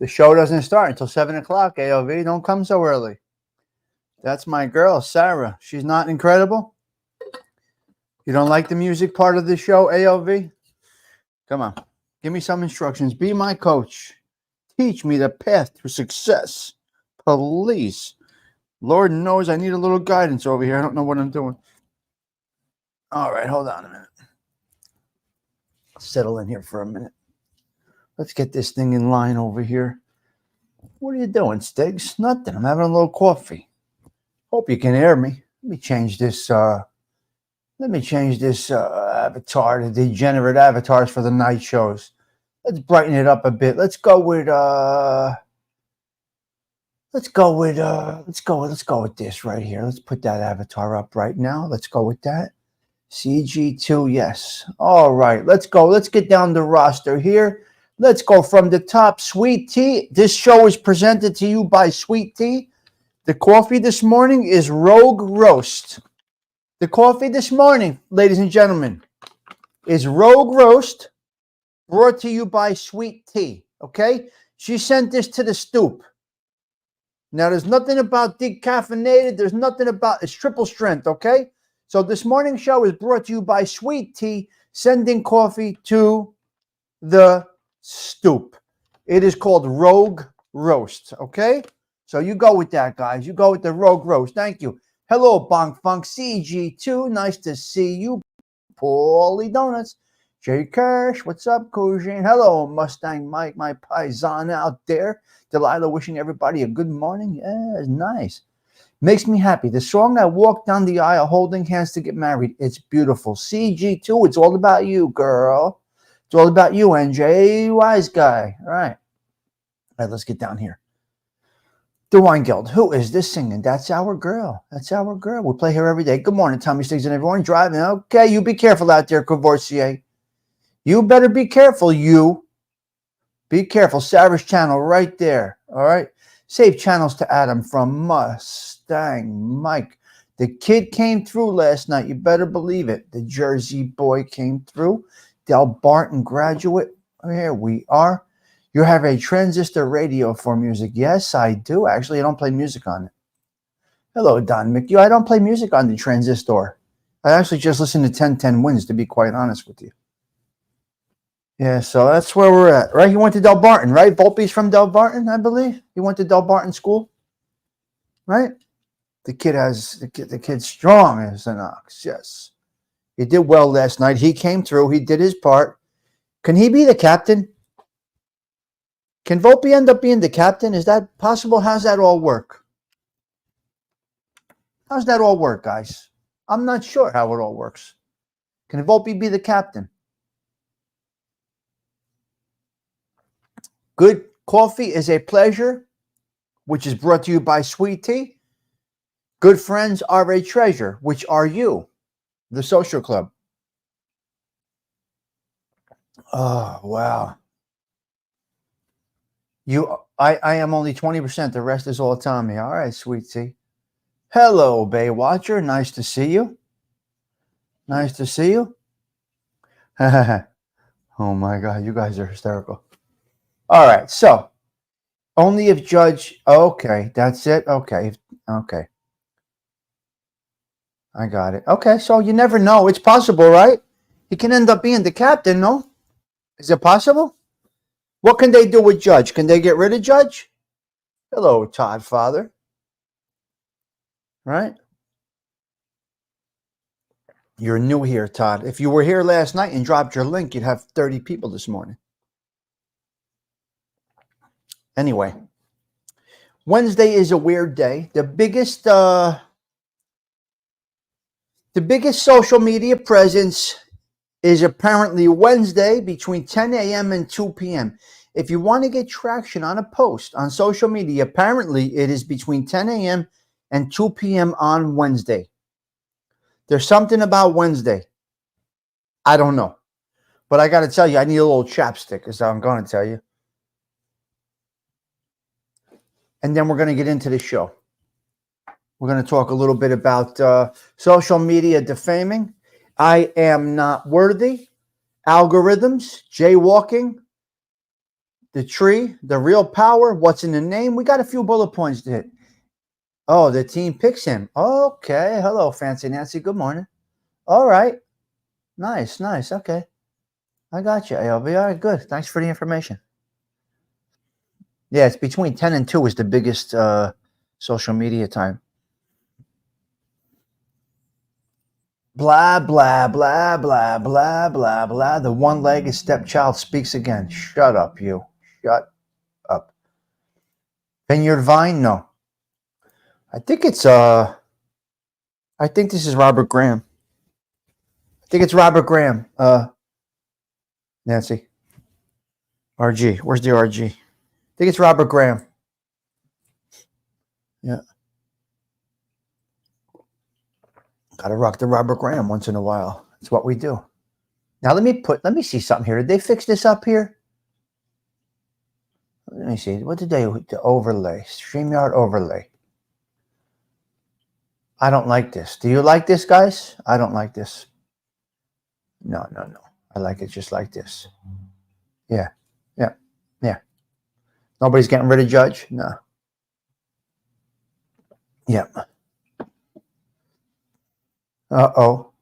The show doesn't start until 7 o'clock, AOV. Don't come so early. That's my girl, Sarah. She's not incredible? You don't like the music part of the show, AOV? Come on. Give me some instructions. Be my coach. Teach me the path to success. Please. Lord knows I need a little guidance over here. I don't know what I'm doing. All right, hold on a minute. Settle in here for a minute. Let's get this thing in line over here. What are you doing, Stigs? Nothing. I'm having a little coffee. Hope you can hear me. Let me change this avatar, the degenerate avatars for the night shows. Let's brighten it up a bit. Let's go with this right here. Let's put that avatar up right now. Let's go with that. CG2, yes. All right, let's go. Let's get down the roster here. Let's go from the top. Sweet Tea. This show is presented to you by Sweet Tea. The coffee this morning is Rogue Roast. The coffee this morning, ladies and gentlemen, is Rogue Roast, brought to you by Sweet Tea. Okay? She sent this to the stoop. Now, there's nothing about decaffeinated. There's nothing about, it's triple strength, okay? So this morning's show is brought to you by Sweet Tea, sending coffee to the stoop. It is called Rogue Roast, okay? So you go with that, guys. You go with the Rogue Roast. Thank you. Hello, Bonk Funk CG2. Nice to see you. Paulie Donuts. Jay Kirsch. What's up, Cousine? Hello, Mustang Mike, my paisan out there. Delilah wishing everybody a good morning. Yeah, it's nice. Makes me happy. The song I walk down the aisle holding hands to get married. It's beautiful. CG2, it's all about you, girl. It's all about you, NJ. Wise guy. All right. All right, let's get down here. The Wine Guild. Who is this singing? That's our girl. That's our girl. We play her every day. Good morning, Tommy Stigs and everyone driving. Okay, you be careful out there, Courvoisier. You better be careful, you. Be careful. Sarah's channel right there. All right. Save channels to Adam from Mustang Mike. The kid came through last night. You better believe it. The Jersey boy came through. Del Barton graduate. Here we are. You have a transistor radio for music. Yes, I do. Actually, I don't play music on it. Hello, Don McHugh. I don't play music on the transistor. I actually just listen to 1010 Wins, to be quite honest with you. Yeah, so that's where we're at, right? He went to Del Barton, right? Volpe's from Del Barton, I believe. He went to Del Barton School, right? The kid's strong as an ox. Yes, he did well last night. He came through. He did his part. Can he be the captain? Can Volpe end up being the captain? Is that possible? How's that all work? How's that all work, guys? I'm not sure how it all works. Can Volpe be the captain? Good coffee is a pleasure, which is brought to you by Sweet Tea. Good friends are a treasure, which are you, the social club. Oh, wow. I am only 20%. The rest is all Tommy. All right, Sweet Tea. Hello, Baywatcher. Nice to see you. Nice to see you. Oh, my God. You guys are hysterical. All right, so only if Judge, okay, that's it. Okay. I got it. Okay, so you never know. It's possible, right? He can end up being the captain, no? Is it possible? What can they do with Judge? Can they get rid of Judge? Hello, Todd Father. Right? You're new here, Todd. If you were here last night and dropped your link, you'd have 30 people this morning. Anyway, Wednesday is a weird day. The biggest social media presence is apparently Wednesday between 10 a.m. and 2 p.m. If you want to get traction on a post on social media, apparently it is between 10 a.m. and 2 p.m. on Wednesday. There's something about Wednesday. I don't know. But I got to tell you, I need a little chapstick, is how I'm going to tell you. And then we're going to get into the show. We're going to talk a little bit about social media defaming. I am not worthy. Algorithms, jaywalking, The tree, the real power, what's in the name? We got a few bullet points to hit. Oh, the team picks him. Okay. Hello, Fancy Nancy. Good morning. All right. Nice, nice. Okay. I got you, ALB. All right, good. Thanks for the information. Yeah, it's between 10 and 2 is the biggest social media time. Blah, blah, blah, blah, blah, blah, blah. The one-legged stepchild speaks again. Shut up, you. Shut up. Vineyard Vine? No. I think it's I think this is Robert Graham. I think it's Robert Graham. Nancy. RG. Where's the RG? I think it's Robert Graham. Yeah. Gotta rock the Robert Graham once in a while. It's what we do. Now let me see something here. Did they fix this up here? Let me see. What did they the overlay? StreamYard overlay. I don't like this. Do you like this, guys? I don't like this. No. I like it just like this. Yeah. Nobody's getting rid of Judge? No. Yeah. Uh-oh.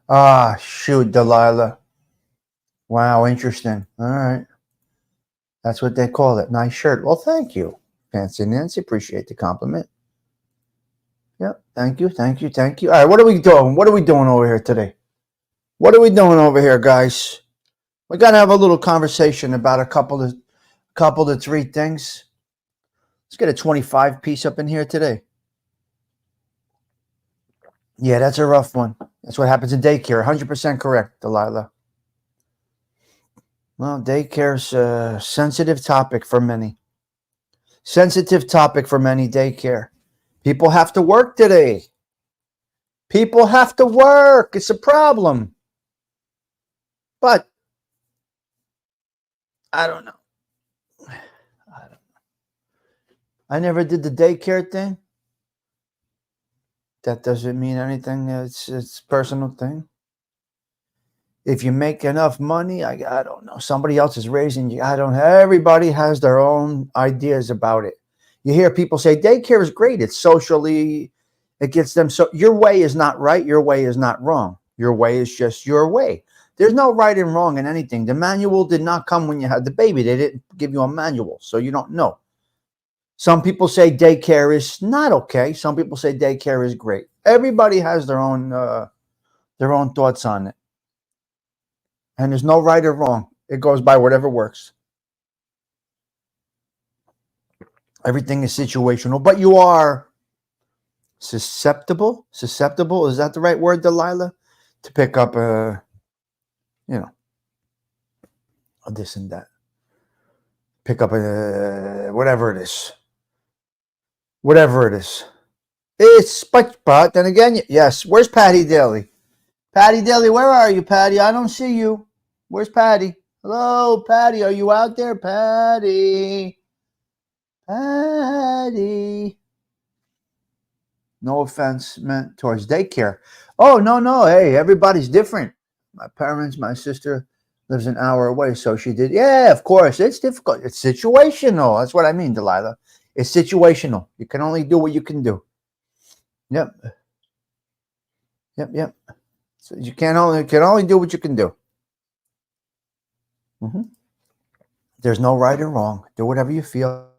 Ah, shoot, Delilah. Wow, interesting. All right. That's what they call it. Nice shirt. Well, thank you, Fancy Nancy. Appreciate the compliment. Yep. Thank you. All right, what are we doing? What are we doing over here today? What are we doing over here, guys? We got to have a little conversation about a couple to three things. Let's get a 25 piece up in here today. Yeah, that's a rough one. That's what happens in daycare. 100% correct, Delilah. Well, daycare's a sensitive topic for many. Daycare. People have to work today. People have to work. It's a problem. But I don't know. I never did the daycare thing. That doesn't mean anything. It's a personal thing. If you make enough money, I don't know. Somebody else is raising you. Everybody has their own ideas about it. You hear people say daycare is great. It's socially, it gets them. So your way is not right. Your way is not wrong. Your way is just your way. There's no right and wrong in anything. The manual did not come when you had the baby. They didn't give you a manual, so you don't know. Some people say daycare is not okay. Some people say daycare is great. Everybody has their own thoughts on it. And there's no right or wrong. It goes by whatever works. Everything is situational, but you are susceptible. Susceptible, is that the right word, Delilah? To pick up a this and that. Pick up a whatever it is. It's but then again, yes. Where's Patty Daly? Patty Daly, where are you, Patty? I don't see you. Where's Patty? Hello, Patty. Are you out there, Patty? Patty. No offense meant towards daycare. Oh, no. Hey, everybody's different. My sister lives an hour away, so she did. Yeah, of course. It's difficult. It's situational. That's what I mean, Delilah. It's situational. You can only do what you can do. Yep. So you can only do what you can do. Mm-hmm. There's no right or wrong. Do whatever you feel.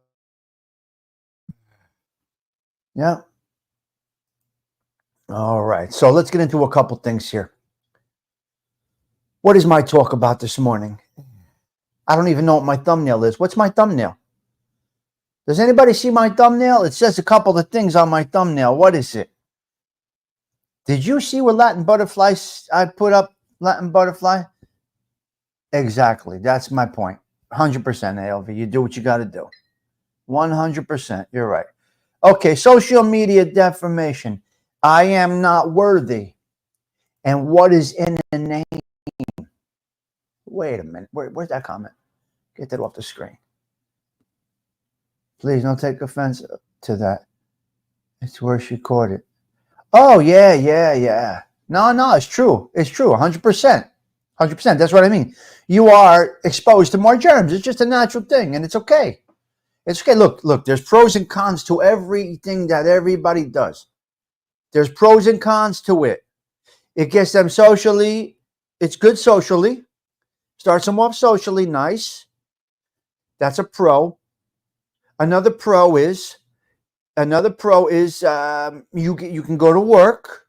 Yeah. All right. So let's get into a couple things here. What is my talk about this morning? I don't even know what my thumbnail is. What's my thumbnail? Does anybody see my thumbnail? It says a couple of things on my thumbnail. What is it? Did you see what Latin butterflies I put up? Latin butterfly? Exactly. That's my point. 100% ALV. You do what you got to do. 100%. You're right. Okay. Social media defamation. I am not worthy. And what is in the name? Wait a minute. Where's that comment? Get that off the screen. Please don't take offense to that. It's where she caught it. Oh, yeah. No, it's true. It's true. 100%. 100%. That's what I mean. You are exposed to more germs. It's just a natural thing, and it's okay. It's okay. Look, there's pros and cons to everything that everybody does. There's pros and cons to it. It gets them socially. It's good socially. Starts them off socially nice. That's a pro. Another pro is you can go to work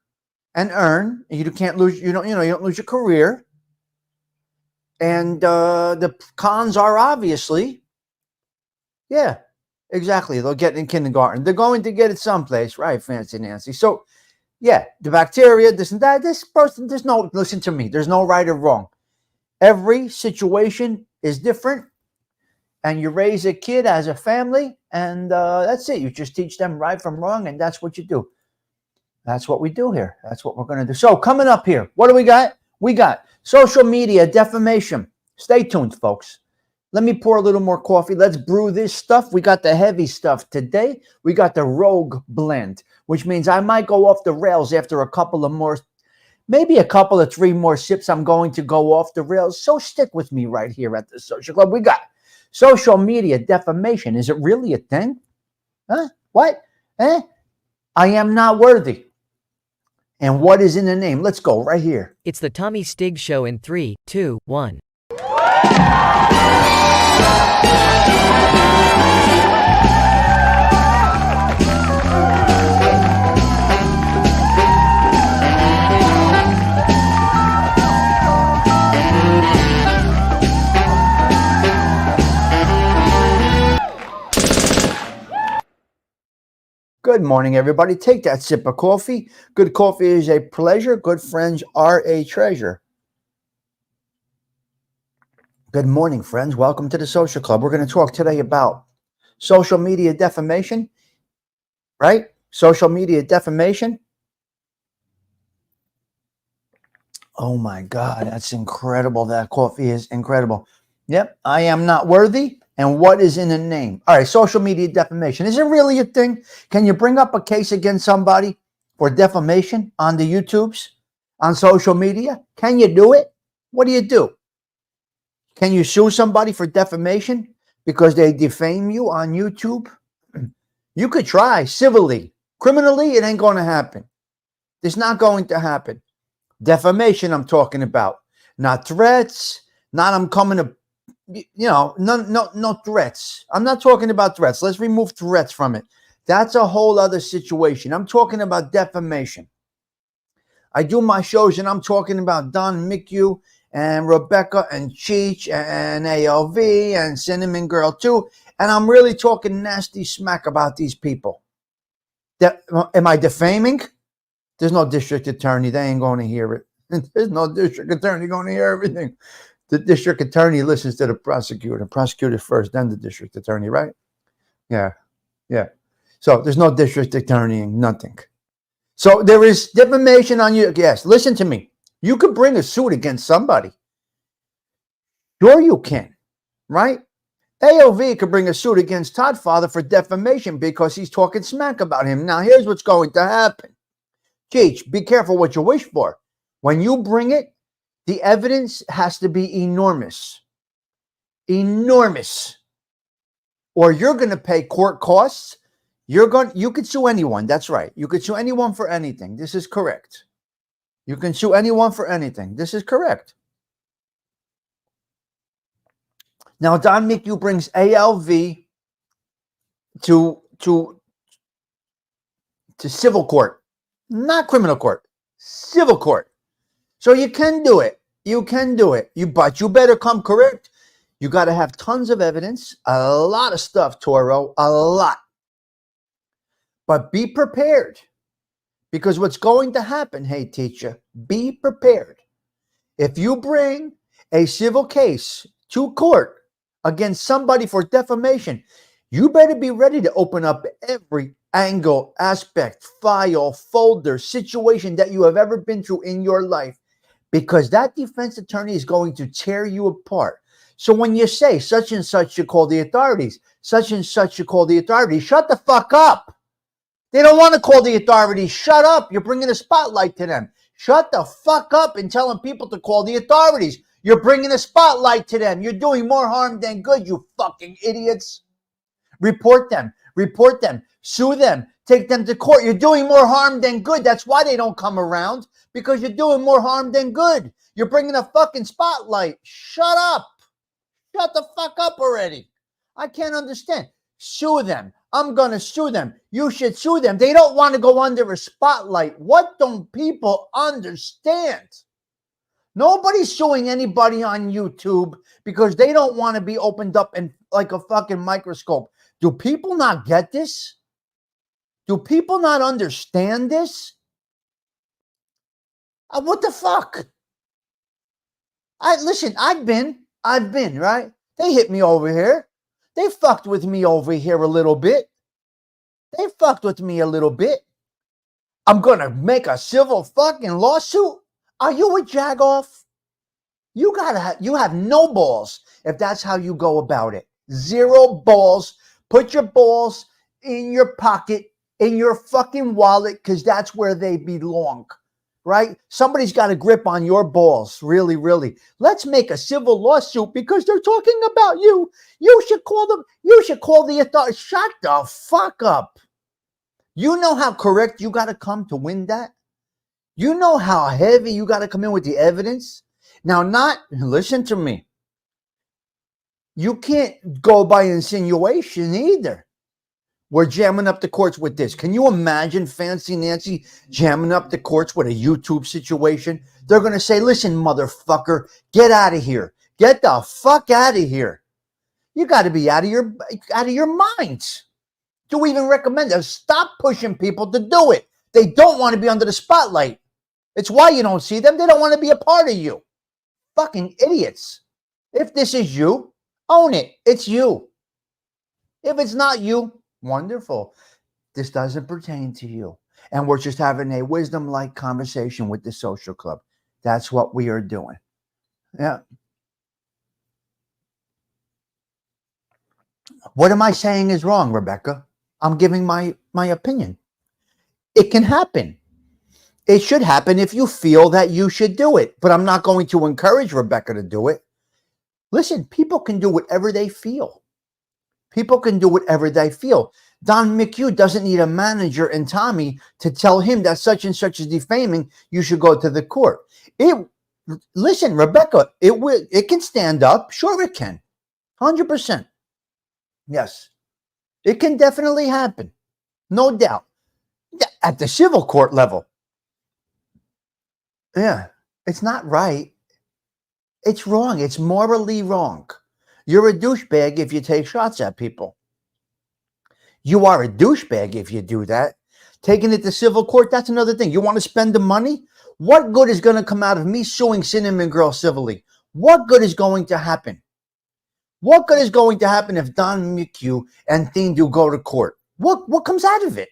and earn. You can't lose. You don't lose your career. And the cons are obviously, yeah, exactly. They'll get it in kindergarten. They're going to get it someplace, right, Fancy Nancy? So, yeah, the bacteria, this and that. This person, listen to me. There's no right or wrong. Every situation is different, and you raise a kid as a family, and that's it. You just teach them right from wrong, and that's what you do. That's what we do here. That's what we're going to do. So, coming up here, what do we got? We got social media defamation. Stay tuned, folks. Let me pour a little more coffee. Let's brew this stuff. We got the heavy stuff today. We got the Rogue blend, which means I might go off the rails after a couple of more, maybe a couple of 3 more sips. I'm going to go off the rails. So stick with me right here at the Social Club. We got social media defamation. Is it really a thing? Huh? What? I am not worthy. And what is in the name? Let's go right here. It's the Tommy Stigs Show in 3, 2, 1. Good morning, everybody. Take that sip of coffee. Good coffee is a pleasure. Good friends are a treasure. Good morning, friends. Welcome to the Social Club. We're going to talk today about social media defamation, right? Social media defamation. Oh, my God. That's incredible. That coffee is incredible. Yep. I am not worthy. And what is in a name? All right, social media defamation. Is it really a thing? Can you bring up a case against somebody for defamation on the YouTubes, on social media? Can you do it? What do you do? Can you sue somebody for defamation because they defame you on YouTube? You could try civilly. Criminally, it ain't going to happen. It's not going to happen. Defamation I'm talking about. Not threats, not I'm coming to, no threats. I'm not talking about threats. Let's remove threats from it. That's a whole other situation. I'm talking about defamation. I do my shows and I'm talking about Don McHugh and Rebecca and Cheech and ALV and Cinnamon Girl too. And I'm really talking nasty smack about these people. Am I defaming? There's no district attorney. They ain't going to hear it. There's no district attorney going to hear everything. The district attorney listens to the prosecutor. Prosecutor first, then the district attorney, right? Yeah. So there's no district attorneying, nothing. So there is defamation on you. Yes, listen to me. You could bring a suit against somebody. Sure you can, right? AOV could bring a suit against Todd Father for defamation because he's talking smack about him. Now, here's what's going to happen. Cheech, be careful what you wish for. When you bring it, the evidence has to be enormous. Enormous. Or you're going to pay court costs. You could sue anyone. That's right. You could sue anyone for anything. This is correct. You can sue anyone for anything. This is correct. Now, Don McHugh brings ALV to civil court, not criminal court, civil court. So you can do it. You can do it. But you better come correct. You got to have tons of evidence, a lot of stuff, Toro, a lot. But be prepared, because what's going to happen, hey, teacher, be prepared. If you bring a civil case to court against somebody for defamation, you better be ready to open up every angle, aspect, file, folder, situation that you have ever been through in your life, because that defense attorney is going to tear you apart. So when you say such and such should call the authorities, such and such should call the authorities, shut the fuck up. They don't want to call the authorities. Shut up. You're bringing a spotlight to them. Shut the fuck up and telling people to call the authorities. You're bringing a spotlight to them. You're doing more harm than good, you fucking idiots. Report them. Report them. Sue them. Take them to court. You're doing more harm than good. That's why they don't come around, because you're doing more harm than good. You're bringing a fucking spotlight. Shut up. Shut the fuck up already. I can't understand. Sue them. I'm going to sue them. You should sue them. They don't want to go under a spotlight. What don't people understand? Nobody's suing anybody on YouTube because they don't want to be opened up in like a fucking microscope. Do people not get this? Do people not understand this? What the fuck? Listen, I've been, right? They hit me over here. They fucked with me over here a little bit. They fucked with me a little bit. I'm going to make a civil fucking lawsuit? Are you a jagoff? You have no balls if that's how you go about it. Zero balls. Put your balls in your pocket, in your fucking wallet, because that's where they belong, right? Somebody's got a grip on your balls, really, really. Let's make a civil lawsuit because they're talking about you. You should call them. You should call the authorities. Shut the fuck up. You know how correct you got to come to win that? You know how heavy you got to come in with the evidence? Now, listen to me. You can't go by insinuation either. We're jamming up the courts with this. Can you imagine Fancy Nancy jamming up the courts with a YouTube situation? They're going to say, listen, motherfucker, get out of here. Get the fuck out of here. You got to be out of your minds. Do we even recommend it? Stop pushing people to do it. They don't want to be under the spotlight. It's why you don't see them. They don't want to be a part of you. Fucking idiots. If this is you, own it. It's you. If it's not you, wonderful. This doesn't pertain to you. And we're just having a wisdom-like conversation with the social club. That's what we are doing. Yeah. What am I saying is wrong, Rebecca? I'm giving my opinion. It can happen. It should happen if you feel that you should do it. But I'm not going to encourage Rebecca to do it. Listen, people can do whatever they feel. People can do whatever they feel. Don McHugh doesn't need a manager and Tommy to tell him that such and such is defaming. You should go to the court. Listen, Rebecca, it can stand up. Sure it can. 100%. Yes. It can definitely happen. No doubt. At the civil court level. Yeah. It's not right. It's wrong. It's morally wrong. You're a douchebag if you take shots at people. You are a douchebag if you do that. Taking it to civil court, that's another thing. You want to spend the money? What good is going to come out of me suing Cinnamon Girl civilly? What good is going to happen? What good is going to happen if Don McHugh and Thien do go to court? What comes out of it?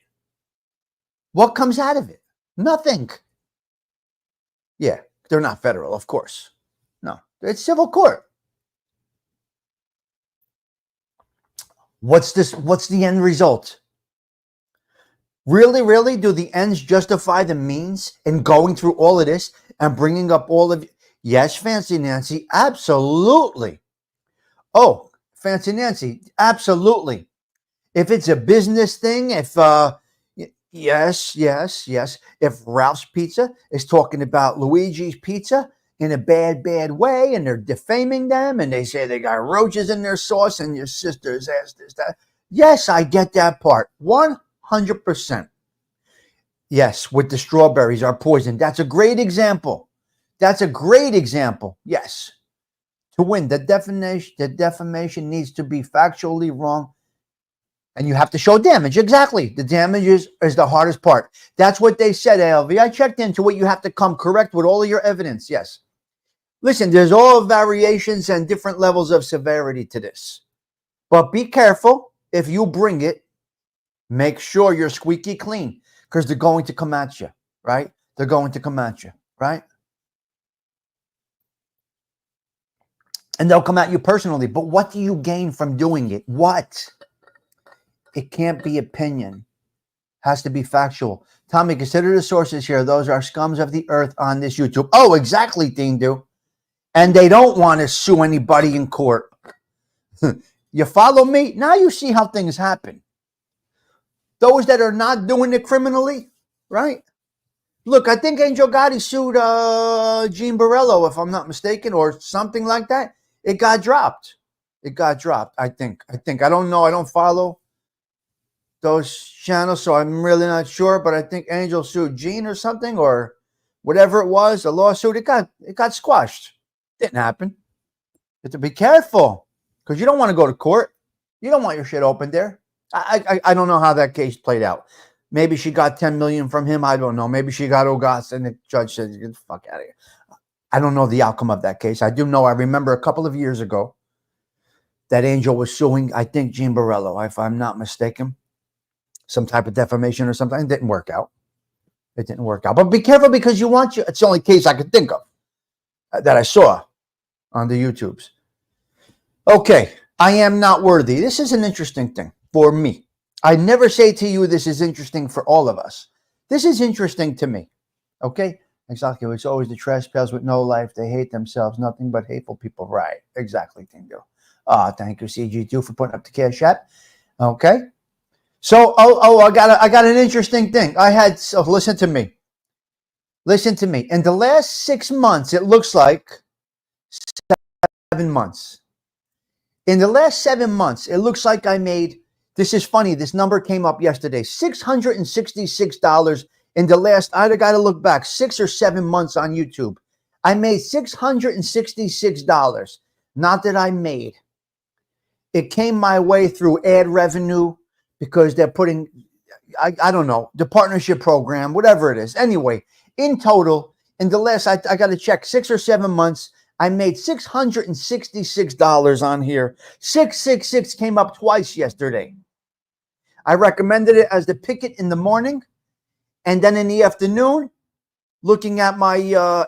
What comes out of it? Nothing. Yeah, they're not federal, of course. No, it's civil court. What's the end result? Really, do the ends justify the means in going through all of this and bringing up all of... Yes, Fancy Nancy, absolutely. Oh, Fancy Nancy, absolutely. If it's a business thing, yes. If Ralph's Pizza is talking about Luigi's Pizza in a bad way, and they're defaming them, and they say they got roaches in their sauce, and your sister's asked this, that. Yes, I get that part. 100%. Yes, with the strawberries are poison. That's a great example. Yes. To win, the defamation needs to be factually wrong, and you have to show damage. Exactly. The damage is the hardest part. That's what they said, ALV. I checked into it. You have to come correct with all of your evidence. Yes. Listen, there's all variations and different levels of severity to this. But be careful. If you bring it, make sure you're squeaky clean, because they're going to come at you, right? They're going to come at you, right? And they'll come at you personally. But what do you gain from doing it? What? It can't be opinion. Has to be factual. Tommy, consider the sources here. Those are scums of the earth on this YouTube. Oh, exactly, Dean do. And they don't want to sue anybody in court. You follow me? Now you see how things happen. Those that are not doing it criminally, right? Look, I think Angel Gotti sued Gene Borello, if I'm not mistaken, or something like that. It got dropped. I think. I don't know. I don't follow those channels, so I'm really not sure. But I think Angel sued Gene or something, or whatever it was, a lawsuit. It got squashed. Didn't happen. You have to be careful because you don't want to go to court. You don't want your shit open there. I don't know how that case played out. Maybe she got 10 million from him. I don't know. Maybe she got Ogas and the judge said, get the fuck out of here. I don't know the outcome of that case. I do know, I remember a couple of years ago that Angel was suing, I think, Gene Borello, if I'm not mistaken, some type of defamation or something. It didn't work out. But be careful because it's the only case I could think of that I saw on the YouTubes. Okay. I am not worthy. This is an interesting thing for me. I never say to you this is interesting for all of us. This is interesting to me. Okay? Exactly. It's always the trash pails with no life. They hate themselves. Nothing but hateful people. Right. Exactly, Tingo. Thank you, CG2, for putting up the cash app. Okay? So, I got an interesting thing. Listen to me. In the last 6 months, it looks like 7 months. In the last 7 months, it looks like I made, this is funny, this number came up yesterday, $666 in the last, I got to look back, 6 or 7 months on YouTube. I made $666. Not that I made. It came my way through ad revenue because they're putting, I don't know, the partnership program, whatever it is. Anyway, in total, in the last, I got to check, 6 or 7 months, I made $666 on here. 666 came up twice yesterday. I recommended it as the picket in the morning. And then in the afternoon, looking at my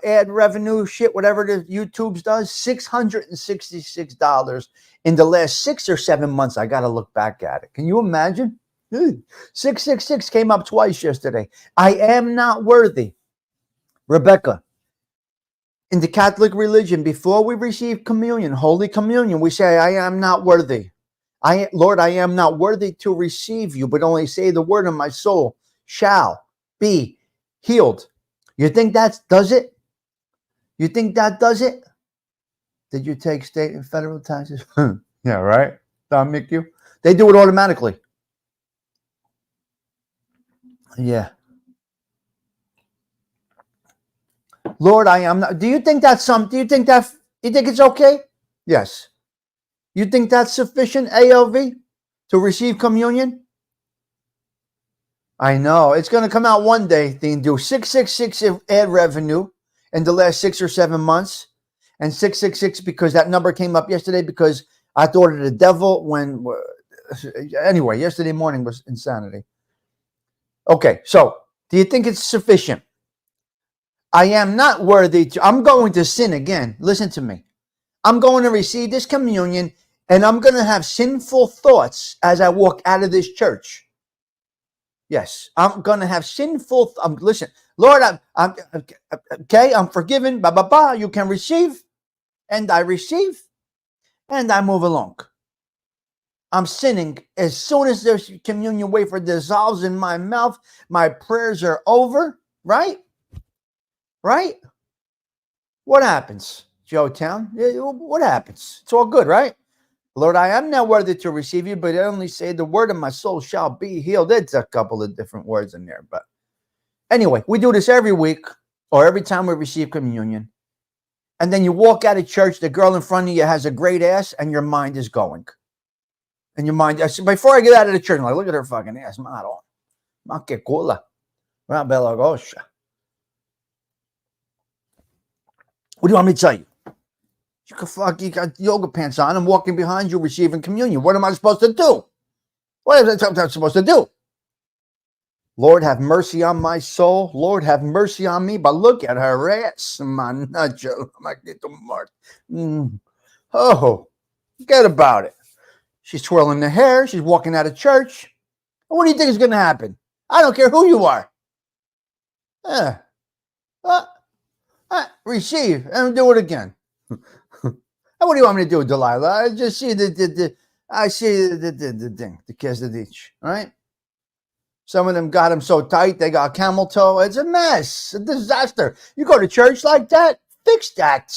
ad revenue shit, whatever the YouTube's does, $666 in the last 6 or 7 months. I got to look back at it. Can you imagine? 666 came up twice yesterday. I am not worthy. Rebecca. In the Catholic religion, before we receive communion, Holy Communion, we say, I am not worthy. Lord, I am not worthy to receive you, but only say the word, and my soul shall be healed. You think that does it? You think that does it? Did you take state and federal taxes? Yeah, right. Don Mick, they do it automatically. Yeah. Lord, I am not. Do you think that's something? Do you think it's okay? Yes. You think that's sufficient, ALV, to receive communion? I know. It's going to come out one day. They do 666 ad revenue in the last 6 or 7 months. And 666 because that number came up yesterday because I thought of the devil when... Anyway, yesterday morning was insanity. Okay, so do you think it's sufficient? I am not worthy to... I'm going to sin again. Listen to me. I'm going to receive this communion and I'm going to have sinful thoughts as I walk out of this church. Yes, I'm going to have sinful... listen, Lord, I'm okay, I'm forgiven. You can receive. And I receive. And I move along. I'm sinning. As soon as there's communion wafer dissolves in my mouth, my prayers are over. Right? Right? What happens, Joe Town? What happens? It's all good, right? Lord, I am not worthy to receive you, but I only say the word, and my soul shall be healed. It's a couple of different words in there. But anyway, we do this every week or every time we receive communion. And then you walk out of church, the girl in front of you has a great ass, and your mind is going. And your mind, before I get out of the church, I'm like, look at her fucking ass. Maro. Ma que cola. Ma bella gosha. What do you want me to tell you? You got yoga pants on. I'm walking behind you receiving communion. What am I supposed to do? What am I supposed to do? Lord, have mercy on my soul. Lord, have mercy on me. But look at her ass. Oh, forget about it. She's twirling the hair. She's walking out of church. What do you think is going to happen? I don't care who you are. Uh, uh, receive and do it again. What do you want me to do, Delilah? I just see I see the thing, the kiss of each, all right? Some of them got them so tight, they got camel toe. It's a mess, a disaster. You go to church like that? Fix that.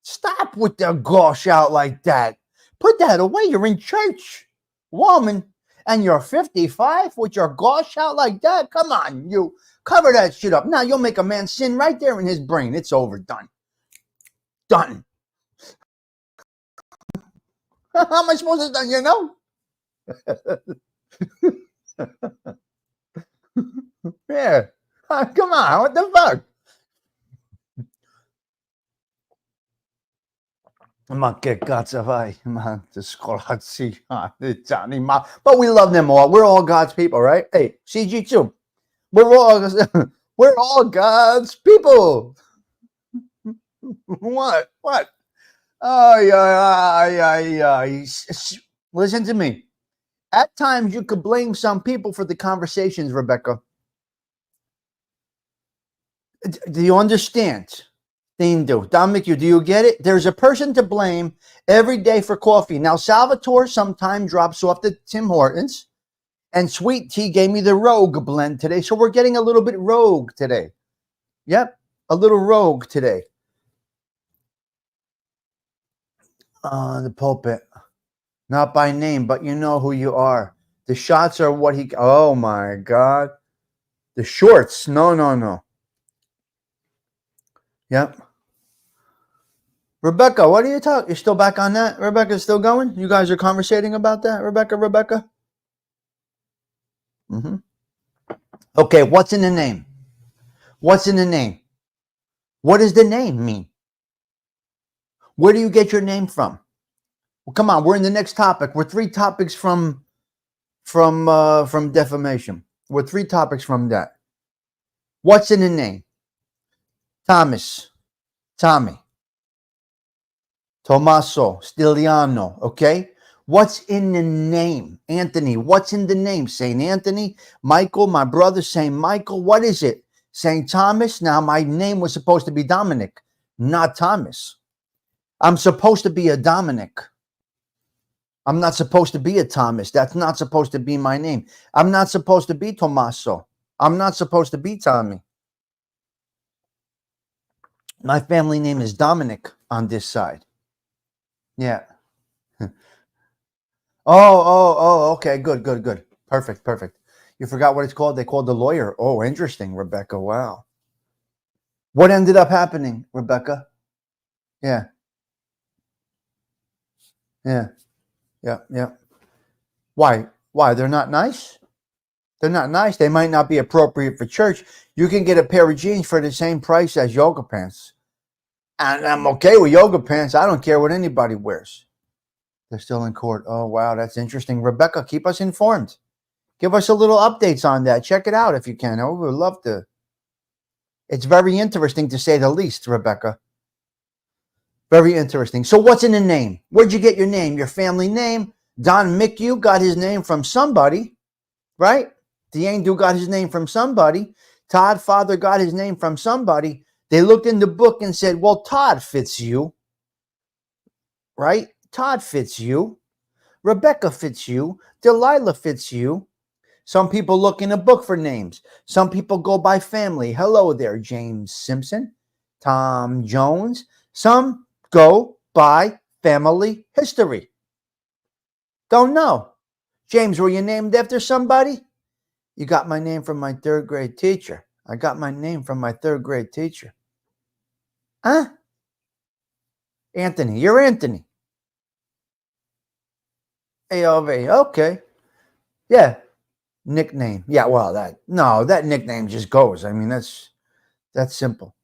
Stop with the gosh out like that. Put that away. You're in church, woman, and you're 55 with your gosh out like that? Come on, you cover that shit up. Now you'll make a man sin right there in his brain. It's over. Done. Done. How am I supposed to do, you know? Yeah. Come on, what the fuck? Ma che cazzo fai? Ma scolazzi. But we love them all. We're all God's people, right? Hey, CG2. We're all God's people. What? What? Listen to me. At times, you could blame some people for the conversations, Rebecca. Do you understand? Dominic, do you get it? There's a person to blame every day for Kawfee. Now, Salvatore sometimes drops off the Tim Hortons, and Sweet Tea gave me the Rogue blend today, so we're getting a little bit rogue today. Yep, a little rogue today. The pulpit. Not by name, but you know who you are. The shots are what he... Oh, my God. The shorts. No. Yep. Rebecca, what are you talking? You're still back on that? Rebecca's still going? You guys are conversating about that? Rebecca? Mm-hmm. Okay, what's in the name? What's in the name? What does the name mean? Where do you get your name from? Well, come on, we're in the next topic. We're 3 topics from defamation. We're 3 topics from that. What's in the name? Thomas, Tommy, Tommaso, Stiliano, okay? What's in the name? Anthony, what's in the name? St. Anthony, Michael, my brother, St. Michael, what is it? St. Thomas? Now, my name was supposed to be Dominic, not Thomas. I'm supposed to be a Dominic. I'm not supposed to be a Thomas. That's not supposed to be my name. I'm not supposed to be Tommaso. I'm not supposed to be Tommy. My family name is Dominic on this side. Yeah. Okay. Good. Perfect. You forgot what it's called? They called the lawyer. Oh, interesting, Rebecca. Wow. What ended up happening, Rebecca? Yeah. Why? They're not nice? They're not nice. They might not be appropriate for church. You can get a pair of jeans for the same price as yoga pants. And I'm okay with yoga pants. I don't care what anybody wears. They're still in court. Oh, wow. That's interesting. Rebecca, keep us informed. Give us a little updates on that. Check it out if you can. I would love to. It's very interesting to say the least, Rebecca. Very interesting. So what's in the name? Where'd you get your name? Your family name? Don Mick, got his name from somebody, right? D'Angelo got his name from somebody. Todd Father got his name from somebody. They looked in the book and said, well, Todd fits you, right? Todd fits you. Rebecca fits you. Delilah fits you. Some people look in a book for names. Some people go by family. Hello there, James Simpson, Tom Jones. Some go by family history. Don't know. James, were you named after somebody? You got my name from my 3rd grade teacher. I got my name from my 3rd grade teacher. Huh? Anthony. You're Anthony. AOV. Okay. Yeah. Nickname. Yeah, well, that nickname just goes. I mean, that's simple.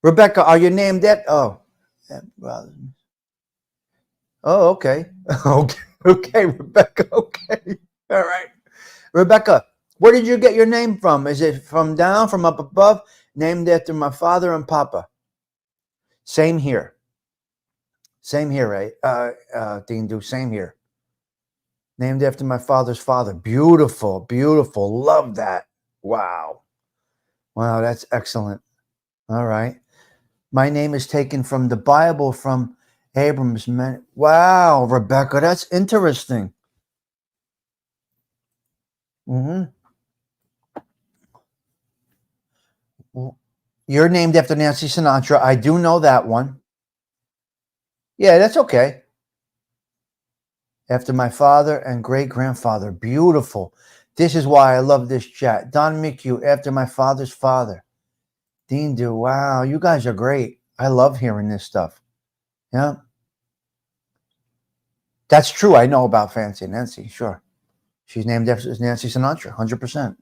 Rebecca, are you named that? Oh, yeah, well. Oh, okay. Okay, Rebecca. Okay. All right. Rebecca, where did you get your name from? Is it from down, from up above? Named after my father and papa. Same here. Same here, right? Dindu, same here. Named after my father's father. Beautiful, beautiful. Love that. Wow. Wow, that's excellent. All right. My name is taken from the Bible, from Abram's men. Wow, Rebecca, that's interesting. hmm You're named after Nancy Sinatra. I do know that one. Yeah, that's okay. After my father and great grandfather. Beautiful. This is why I love this chat. Don McHugh, after my father's father. Dean Do. Wow, you guys are great. I love hearing this stuff. Yeah. That's true. I know about Fancy Nancy. Sure. She's named after Nancy Sinatra. 100%.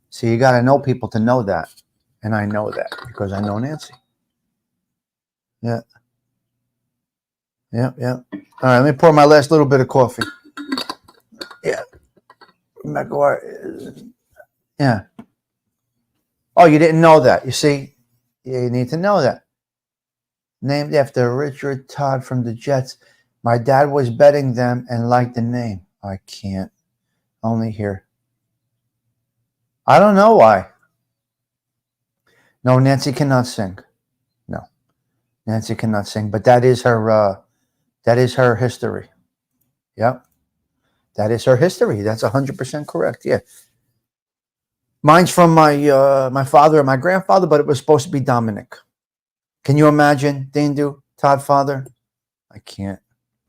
So you got to know people to know that. And I know that because I know Nancy. Yeah. Yeah. Yeah. All right. Let me pour my last little bit of coffee. Yeah. Yeah. Oh, you didn't know that. You see, you need to know that. Named after Richard Todd from the Jets. My dad was betting them and liked the name. I can't. Only here. I don't know why. No, Nancy cannot sing. No, Nancy cannot sing. But that is her. That is her history. Yep, that is her history. That's 100% correct. Yeah, mine's from my father and my grandfather, but it was supposed to be Dominic. Can you imagine, Dindu, Todd father? I can't.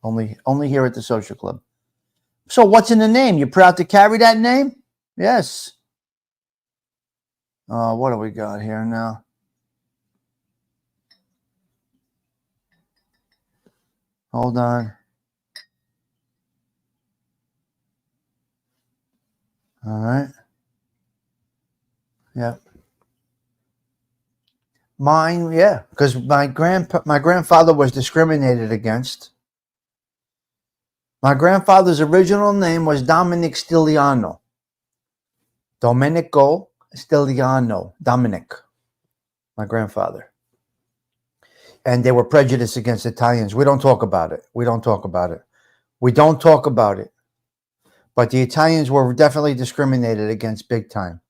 Only here at the social club. So what's in the name? You proud to carry that name? Yes. What do we got here now? Hold on. All right. Yep. Mine, yeah, because my grandfather was discriminated against. My grandfather's original name was Dominic Stiliano. Domenico Stiliano. Dominic. My grandfather. And they were prejudiced against Italians. We don't talk about it. We don't talk about it. We don't talk about it. But the Italians were definitely discriminated against big time.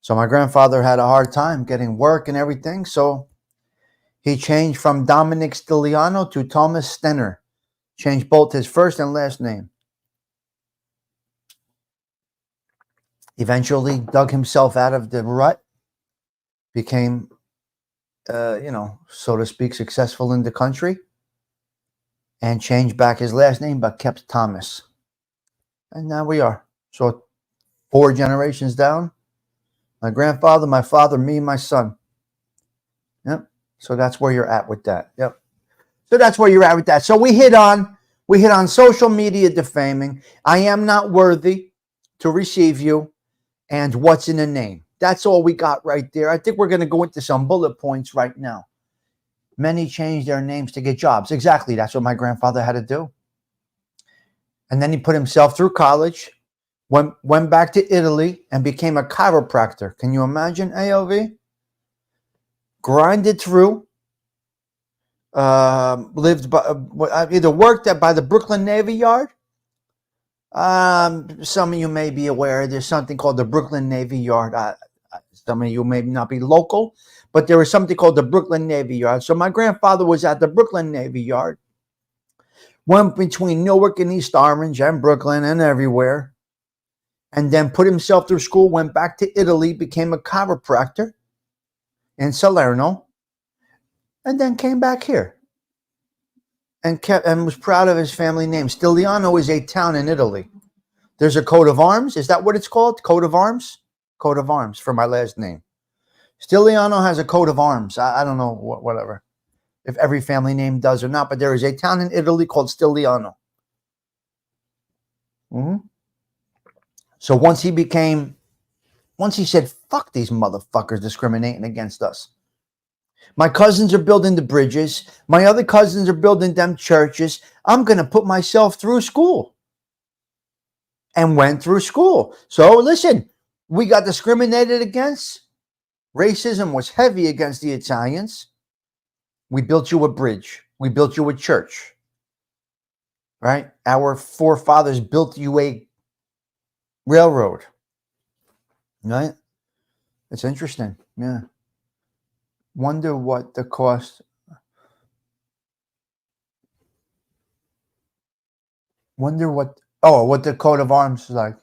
So my grandfather had a hard time getting work and everything. So he changed from Dominic Stiliano to Thomas Stenner. Changed both his first and last name. Eventually dug himself out of the rut. Became, so to speak, successful in the country. And changed back his last name, but kept Thomas. And now we are. So 4 generations down. My grandfather, my father, me, my son. Yep. So that's where you're at with that. Yep. So that's where you're at with that. So we hit on social media defaming. I am not worthy to receive you. And what's in the name. That's all we got right there. I think we're going to go into some bullet points right now. Many changed their names to get jobs. Exactly. That's what my grandfather had to do. And then he put himself through college. Went back to Italy and became a chiropractor. Can you imagine, AOV? Grinded through. Lived by, either worked by the Brooklyn Navy Yard. Some of you may be aware there's something called the Brooklyn Navy Yard. Some of you may not be local, but there is something called the Brooklyn Navy Yard. So my grandfather was at the Brooklyn Navy Yard. Went between Newark and East Orange and Brooklyn and everywhere. And then put himself through school, went back to Italy, became a chiropractor in Salerno, and then came back here and was proud of his family name. Stiliano is a town in Italy. There's a coat of arms. Is that what it's called? Coat of arms? Coat of arms for my last name. Stiliano has a coat of arms. I don't know, whatever, if every family name does or not, but there is a town in Italy called Stiliano. So once he said, fuck these motherfuckers discriminating against us. My cousins are building the bridges. My other cousins are building them churches. I'm going to put myself through school. And went through school. So listen, we got discriminated against. Racism was heavy against the Italians. We built you a bridge. We built you a church. right? Our forefathers built you a railroad, right? It's interesting. Yeah. Wonder what the cost. Wonder what. Oh, what the coat of arms is like.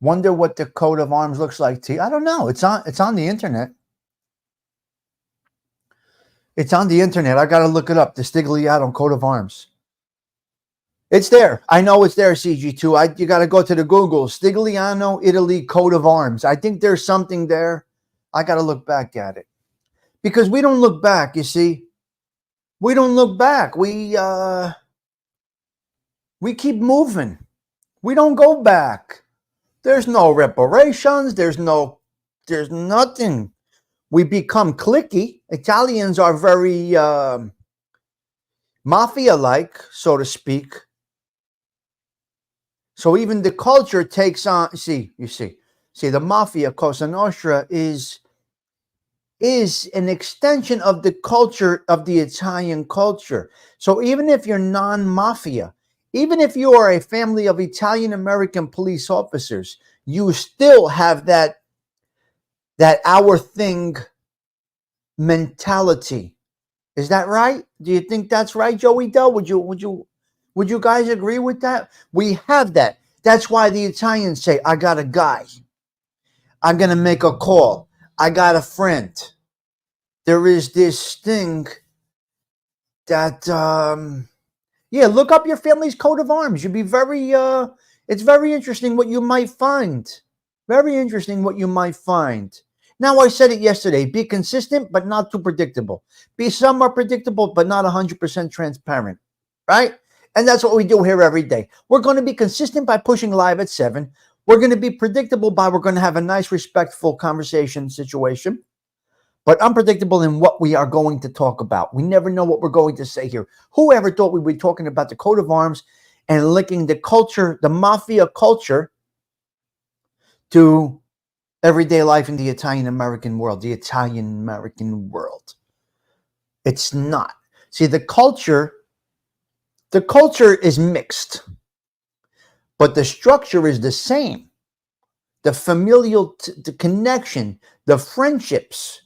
Wonder what the coat of arms looks like. T. I don't know. It's on. It's on the internet. It's on the internet. I got to look it up. The Stigliano coat of arms. It's there. I know it's there. CG2. You got to go to the Google. Stigliano, Italy coat of arms. I think there's something there. I got to look back at it because we don't look back. You see, we don't look back. We keep moving. We don't go back. There's no reparations. There's nothing. We become cliquey. Italians are very mafia-like, so to speak. So even the culture takes on. See, the mafia, Cosa Nostra, is an extension of the culture of the Italian culture. So even if you're non-mafia, even if you are a family of Italian-American police officers, you still have that our thing mentality. Is that right? Do you think that's right, Joey Dell? Would you guys agree with that? We have that. That's why the Italians say, I got a guy. I'm going to make a call. I got a friend. There is this thing that, look up your family's coat of arms. You'd be it's very interesting what you might find. Very interesting what you might find. Now, I said it yesterday. Be consistent, but not too predictable. Be somewhat predictable, but not 100% transparent. Right? And that's what we do here every day. We're going to be consistent by pushing live at 7. We're going to be predictable by we're going to have a nice, respectful conversation situation. But unpredictable in what we are going to talk about. We never know what we're going to say here. Who ever thought we'd be talking about the coat of arms and linking the culture, the mafia culture, to everyday life in the Italian-American world, It's not. See, the culture is mixed, but the structure is the same. The familial, the connection, the friendships,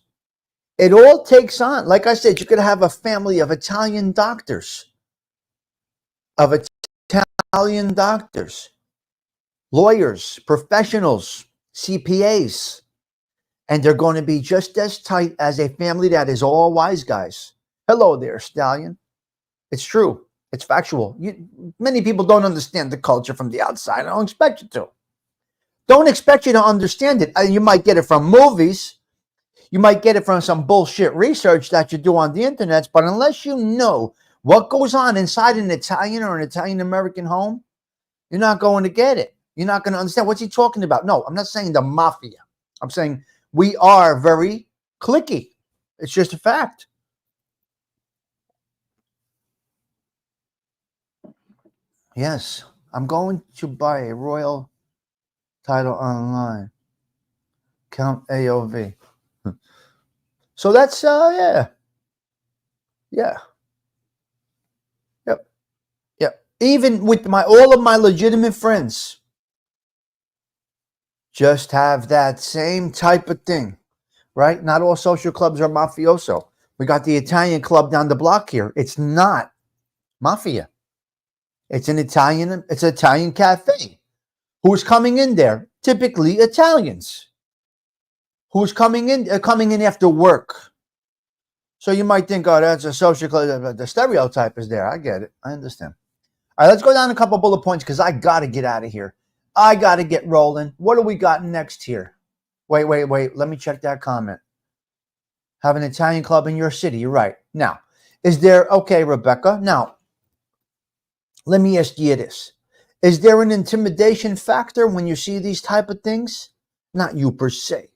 it all takes on. Like I said, you could have a family of Italian doctors, lawyers, professionals, CPAs, and they're going to be just as tight as a family that is all wise guys. Hello there, Stallion. It's true. It's factual. Many people don't understand the culture from the outside. I don't expect you to. Don't expect you to understand it. You might get it from movies. You might get it from some bullshit research that you do on the internet, but unless you know what goes on inside an Italian or an Italian-American home, you're not going to get it. You're not going to understand. What's he talking about? No, I'm not saying the mafia. I'm saying we are very cliquey. It's just a fact. Yes, I'm going to buy a royal title online. Count AOV. So that's yeah. Yep. Even with all of my legitimate friends, just have that same type of thing, right? Not all social clubs are mafioso. We got the Italian club down the block here. It's not mafia. It's an Italian cafe. Who's coming in there? Typically Italians. Who's coming in after work. So you might think, oh, that's a social club. The stereotype is there. I get it. I understand. All right, let's go down a couple bullet points because I got to get out of here. I got to get rolling. What do we got next here? Wait. Let me check that comment. Have an Italian club in your city. You're right. Now, okay, Rebecca. Now, let me ask you this. Is there an intimidation factor when you see these type of things? Not you per se,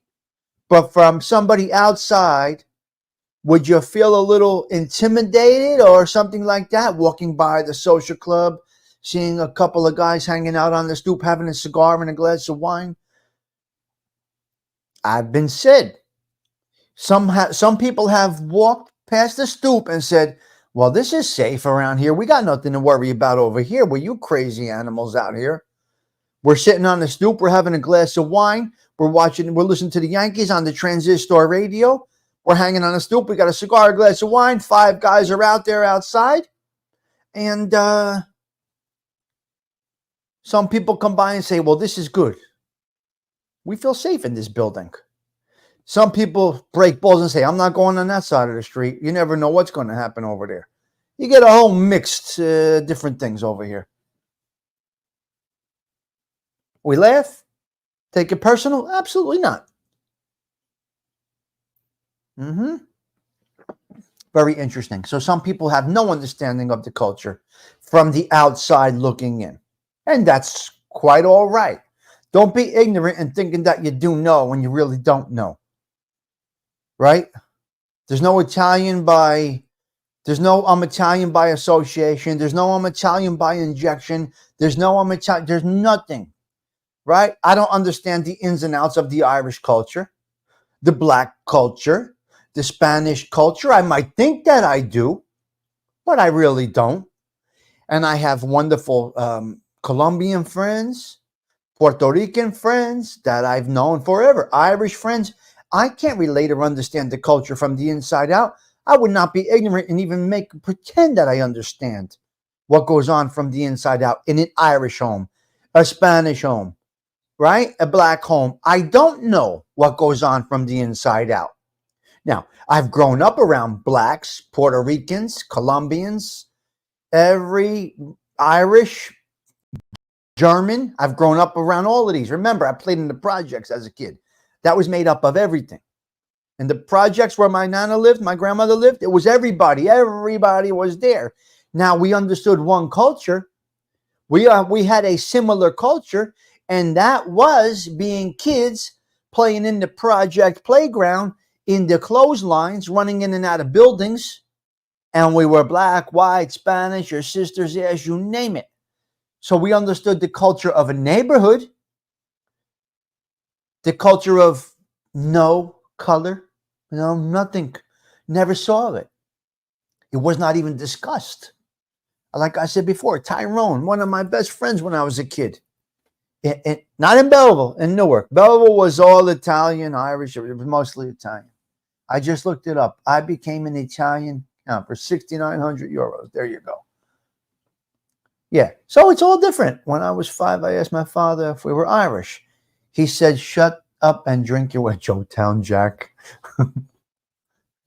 but from somebody outside, would you feel a little intimidated or something like that walking by the social club, seeing a couple of guys hanging out on the stoop having a cigar and a glass of wine? I've been said. Some people have walked past the stoop and said, Well, this is safe around here. We got nothing to worry about over here with you crazy animals out here. We're sitting on the stoop. We're having a glass of wine. We're listening to the Yankees on the transistor radio. We're hanging on the stoop. We got a cigar, a glass of wine. 5 guys are out there outside. And some people come by and say, well, this is good. We feel safe in this building. Some people break balls and say, I'm not going on that side of the street. You never know what's going to happen over there. You get a whole mixed different things over here. We laugh? Take it personal? Absolutely not. Very interesting. So some people have no understanding of the culture from the outside looking in. And that's quite all right. Don't be ignorant and thinking that you do know when you really don't know. Right? There's no I'm Italian by association. There's no I'm Italian by injection. There's nothing. Right? I don't understand the ins and outs of the Irish culture, the Black culture, the Spanish culture. I might think that I do, but I really don't. And I have wonderful Colombian friends, Puerto Rican friends that I've known forever, Irish friends. I can't relate or understand the culture from the inside out. I would not be ignorant and even pretend that I understand what goes on from the inside out in an Irish home, a Spanish home, right? A Black home. I don't know what goes on from the inside out. Now, I've grown up around Blacks, Puerto Ricans, Colombians, every Irish, German. I've grown up around all of these. Remember, I played in the projects as a kid. That was made up of everything. And the projects where my nana lived, my grandmother lived, it was everybody. Everybody was there. Now, we understood one culture. We had a similar culture, and that was being kids playing in the project playground, in the clotheslines, running in and out of buildings. And we were Black, white, Spanish, your sisters, yes, you name it. So we understood the culture of a neighborhood, the culture of no color, nothing. Never saw it. It was not even discussed. Like I said before, Tyrone, one of my best friends when I was a kid. Not in Belleville, in Newark. Belleville was all Italian, Irish. It was mostly Italian. I just looked it up. I became an Italian for 6,900 euros. There you go. Yeah, so it's all different. When I was 5, I asked my father if we were Irish. He said, shut up and drink your way, Joetown Jack.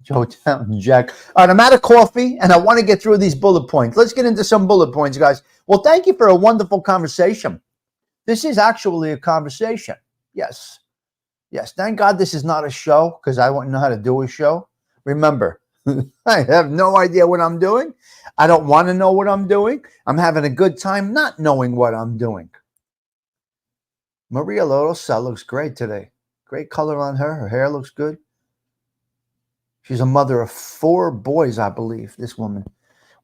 Joetown Jack. All right, I'm out of coffee, and I want to get through these bullet points. Let's get into some bullet points, guys. Well, thank you for a wonderful conversation. This is actually a conversation. Yes. Yes, thank God this is not a show, because I wouldn't know how to do a show. Remember, I have no idea what I'm doing. I don't want to know what I'm doing. I'm having a good time not knowing what I'm doing. Maria Lorosa looks great today. Great color on her. Her hair looks good. She's a mother of 4 boys, I believe, this woman.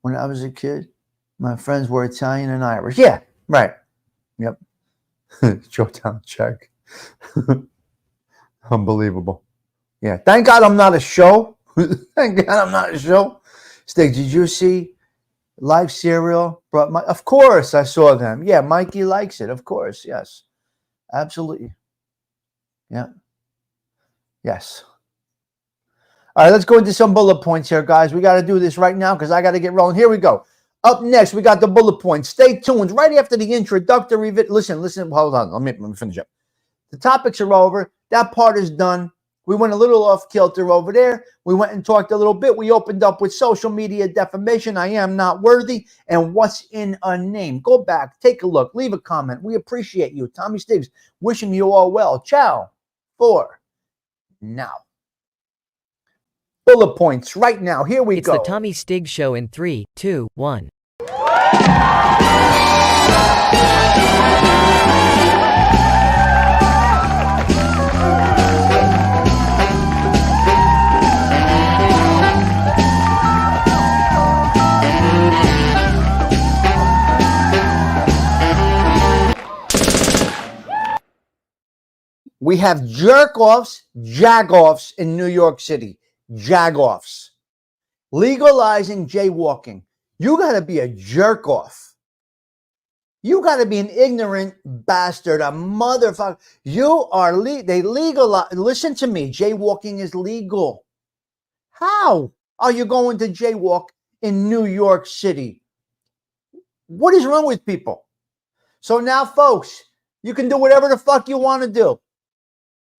When I was a kid, my friends were Italian and Irish. Yeah, right. Yep. Showtime check. Unbelievable. Yeah. Thank God I'm not a show. Thank God I'm not a show. Stigs, did you see Live Cereal? Of course I saw them. Yeah, Mikey likes it. Of course. Yes. Absolutely. Yeah. Yes. All right, let's go into some bullet points here, guys. We got to do this right now because I got to get rolling. Here we go. Up next, we got the bullet points. Stay tuned. Right after the introductory vid. Listen. Hold on. Let me finish up. The topics are over. That part is done. We went a little off kilter over there. We went and talked a little bit. We opened up with social media defamation. I am not worthy. And what's in a name? Go back. Take a look. Leave a comment. We appreciate you. Tommy Stigs, wishing you all well. Ciao for now. Bullet points right now. Here we go. It's the Tommy Stigs Show in 3, 2, 1. We have jerk-offs, jag-offs in New York City. Jag-offs. legalizing jaywalking. You got to be a jerk off. You got to be an ignorant bastard, a motherfucker. You are they legalize. Listen to me. Jaywalking is legal. How are you going to jaywalk in New York City? What is wrong with people? So now, folks, you can do whatever the fuck you want to do.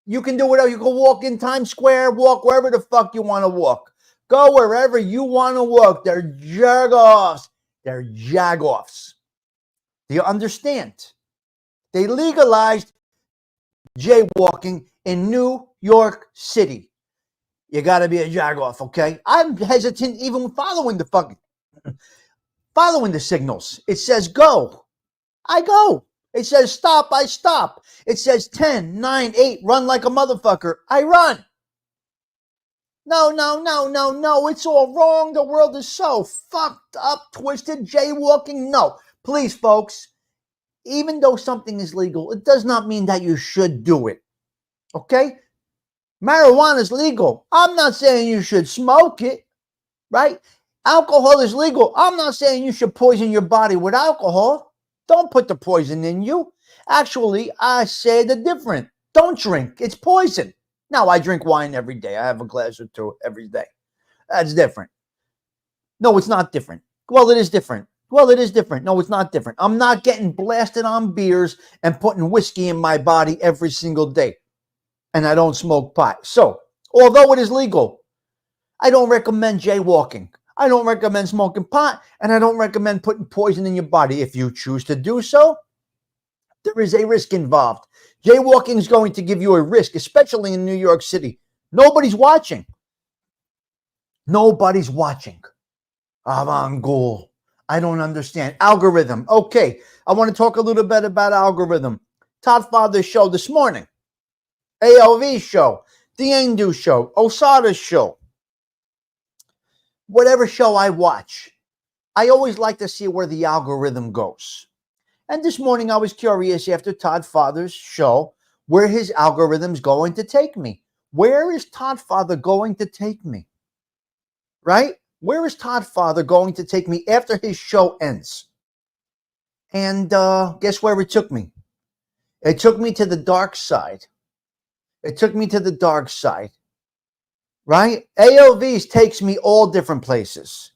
You can do whatever. You can walk in Times Square, walk wherever the fuck you want to walk. Go wherever you want to walk. They're jagoffs. They're jagoffs. Do you understand? They legalized jaywalking in New York City. You got to be a jagoff, okay? I'm hesitant even following the signals. It says go. I go. It says stop. I stop. It says 10, 9, 8, run like a motherfucker. I run. No. It's all wrong. The world is so fucked up, twisted, jaywalking. No. Please, folks, even though something is legal, it does not mean that you should do it. Okay? Marijuana is legal. I'm not saying you should smoke it, right? Alcohol is legal. I'm not saying you should poison your body with alcohol. Don't put the poison in you. Actually, I say the different. Don't drink. It's poison. Now, I drink wine every day. I have a glass or two every day. That's different. No, it's not different. Well, it is different. No, it's not different. I'm not getting blasted on beers and putting whiskey in my body every single day. And I don't smoke pot. So, although it is legal, I don't recommend jaywalking. I don't recommend smoking pot, and I don't recommend putting poison in your body. If you choose to do so, there is a risk involved. Jaywalking is going to give you a risk, especially in New York City. Nobody's watching. Nobody's watching. Avangul. I don't understand. Algorithm. Okay, I want to talk a little bit about algorithm. Todd Father's show this morning. ALV show. The Endu show. Osada's show. Whatever show I watch, I always like to see where the algorithm goes. And this morning I was curious after Todd Father's show where his algorithm's going to take me. Where is Todd Father going to take me? Right? Where is Todd Father going to take me after his show ends? And guess where it took me? It took me to the dark side. Right? AOVs takes me all different places.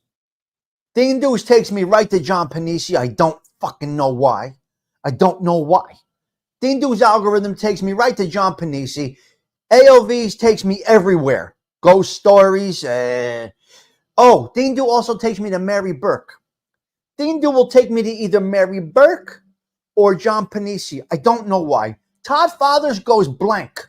Ding Doos takes me right to John Panisi. I don't fucking know why. Ding Doos algorithm takes me right to John Panisi. AOVs takes me everywhere. Ghost stories. Ding Do also takes me to Mary Burke. Ding Do will take me to either Mary Burke or John Panisi. I don't know why. Todd Fathers goes blank.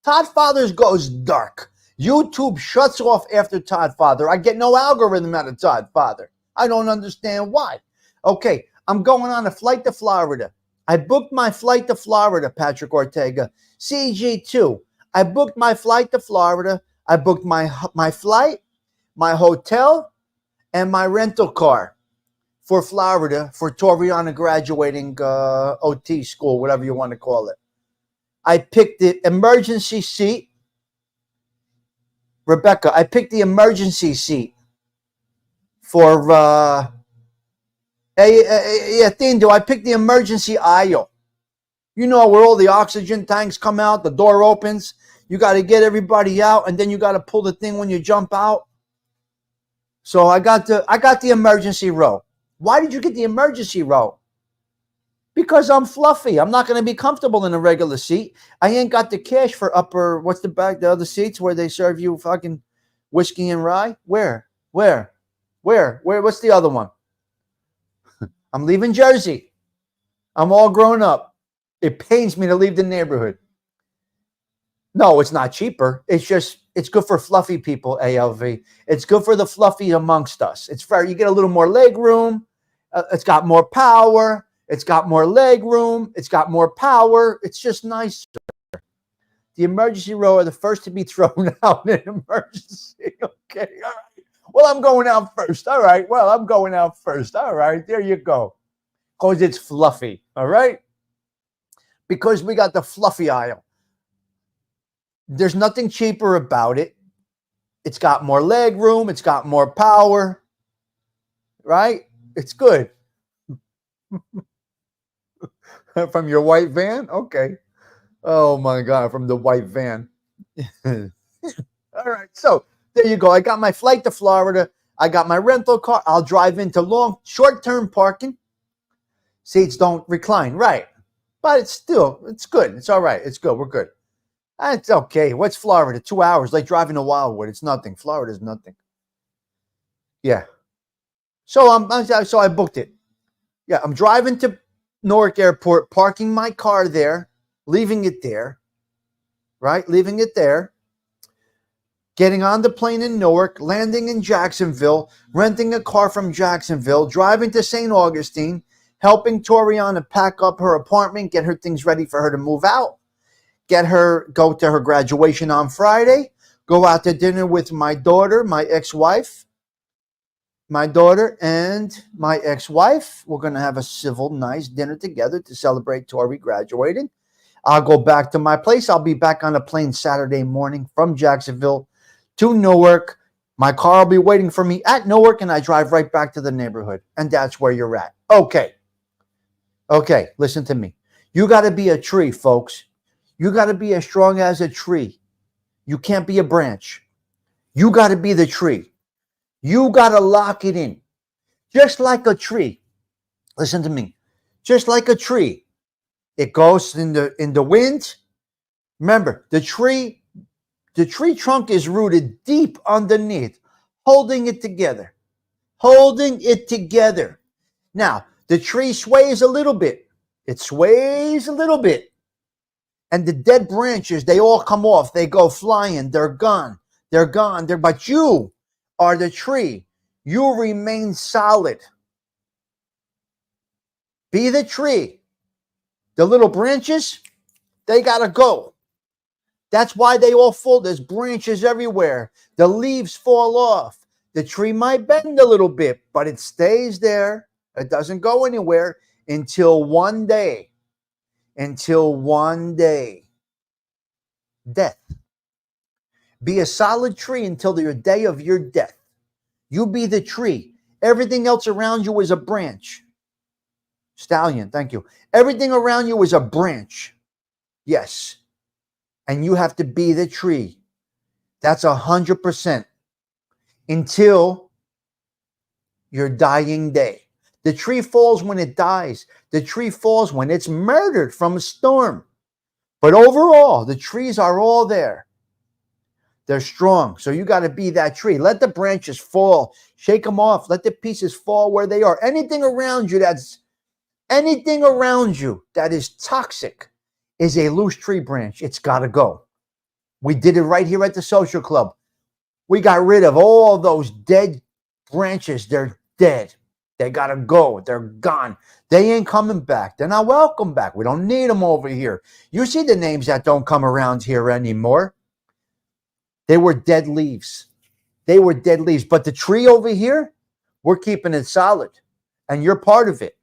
Todd Fathers goes dark. YouTube shuts off after Todd Father. I get no algorithm out of Todd Father. I don't understand why. Okay, I'm going on a flight to Florida. I booked my flight to Florida, Patrick Ortega. CG2. I booked my flight to Florida. I booked my flight, my hotel, and my rental car for Florida for Toriana graduating OT school, whatever you want to call it. I picked the emergency seat. Rebecca, I picked the emergency seat for, Thindo, I picked the emergency aisle. You know where all the oxygen tanks come out, the door opens, you got to get everybody out, and then you got to pull the thing when you jump out. So I got the emergency row. Why did you get the emergency row? Because I'm fluffy. I'm not going to be comfortable in a regular seat. I ain't got the cash for upper, what's the other seats where they serve you fucking whiskey and rye? Where? What's the other one? I'm leaving Jersey. I'm all grown up. It pains me to leave the neighborhood. No, it's not cheaper. It's good for fluffy people, ALV. It's good for the fluffy amongst us. It's fair. You get a little more leg room. It's got more power. It's got more leg room. It's got more power. It's just nicer. The emergency row are the first to be thrown out in emergency. Okay, all right. Well, I'm going out first. All right. All right. There you go. Because it's fluffy. All right. Because we got the fluffy aisle. There's nothing cheaper about it. It's got more leg room. It's got more power, right? It's good. From your white van? Okay. Oh my God, from the white van. All right. So there you go. I got my flight to Florida. I got my rental car. I'll drive into short-term parking. Seats don't recline. Right. But it's good. It's all right. It's good. We're good. It's okay. What's Florida? 2 hours. Like driving to Wildwood. It's nothing. Florida's nothing. Yeah. So I booked it. Yeah. I'm driving to Newark Airport, parking my car there, leaving it there. Right. Leaving it there. Getting on the plane in Newark, landing in Jacksonville, renting a car from Jacksonville, driving to St. Augustine, helping Toriana pack up her apartment, get her things ready for her to move out, go to her graduation on Friday, go out to dinner with my daughter, my ex-wife. My daughter and my ex-wife. We're going to have a civil, nice dinner together to celebrate Tori graduating. I'll go back to my place. I'll be back on a plane Saturday morning from Jacksonville to Newark. My car will be waiting for me at Newark, and I drive right back to the neighborhood. And that's where you're at. Okay, listen to me. You got to be a tree, folks. You got to be as strong as a tree. You can't be a branch. You got to be the tree. You got to lock it in. Just like a tree. Listen to me. Just like a tree. It goes in the wind. Remember, the tree trunk is rooted deep underneath, holding it together. Holding it together. Now, the tree sways a little bit. It sways a little bit. And the dead branches, they all come off. They go flying. They're gone. They're gone. But you are the tree. You remain solid. Be the tree. The little branches, they got to go. That's why they all fall. There's branches everywhere. The leaves fall off. The tree might bend a little bit, but it stays there. It doesn't go anywhere until one day. Death. Be a solid tree until the day of your death. You be the tree. Everything else around you is a branch. Stallion, thank you. Everything around you is a branch. Yes. And you have to be the tree. That's 100% until your dying day. The tree falls when it dies. The tree falls when it's murdered from a storm. But overall, the trees are all there. They're strong. So you got to be that tree. Let the branches fall. Shake them off. Let the pieces fall where they are. Anything around you that is toxic is a loose tree branch. It's got to go. We did it right here at the social club. We got rid of all those dead branches. They're dead. They got to go. They're gone. They ain't coming back. They're not welcome back. We don't need them over here. You see the names that don't come around here anymore. They were dead leaves. But the tree over here, we're keeping it solid. And you're part of it.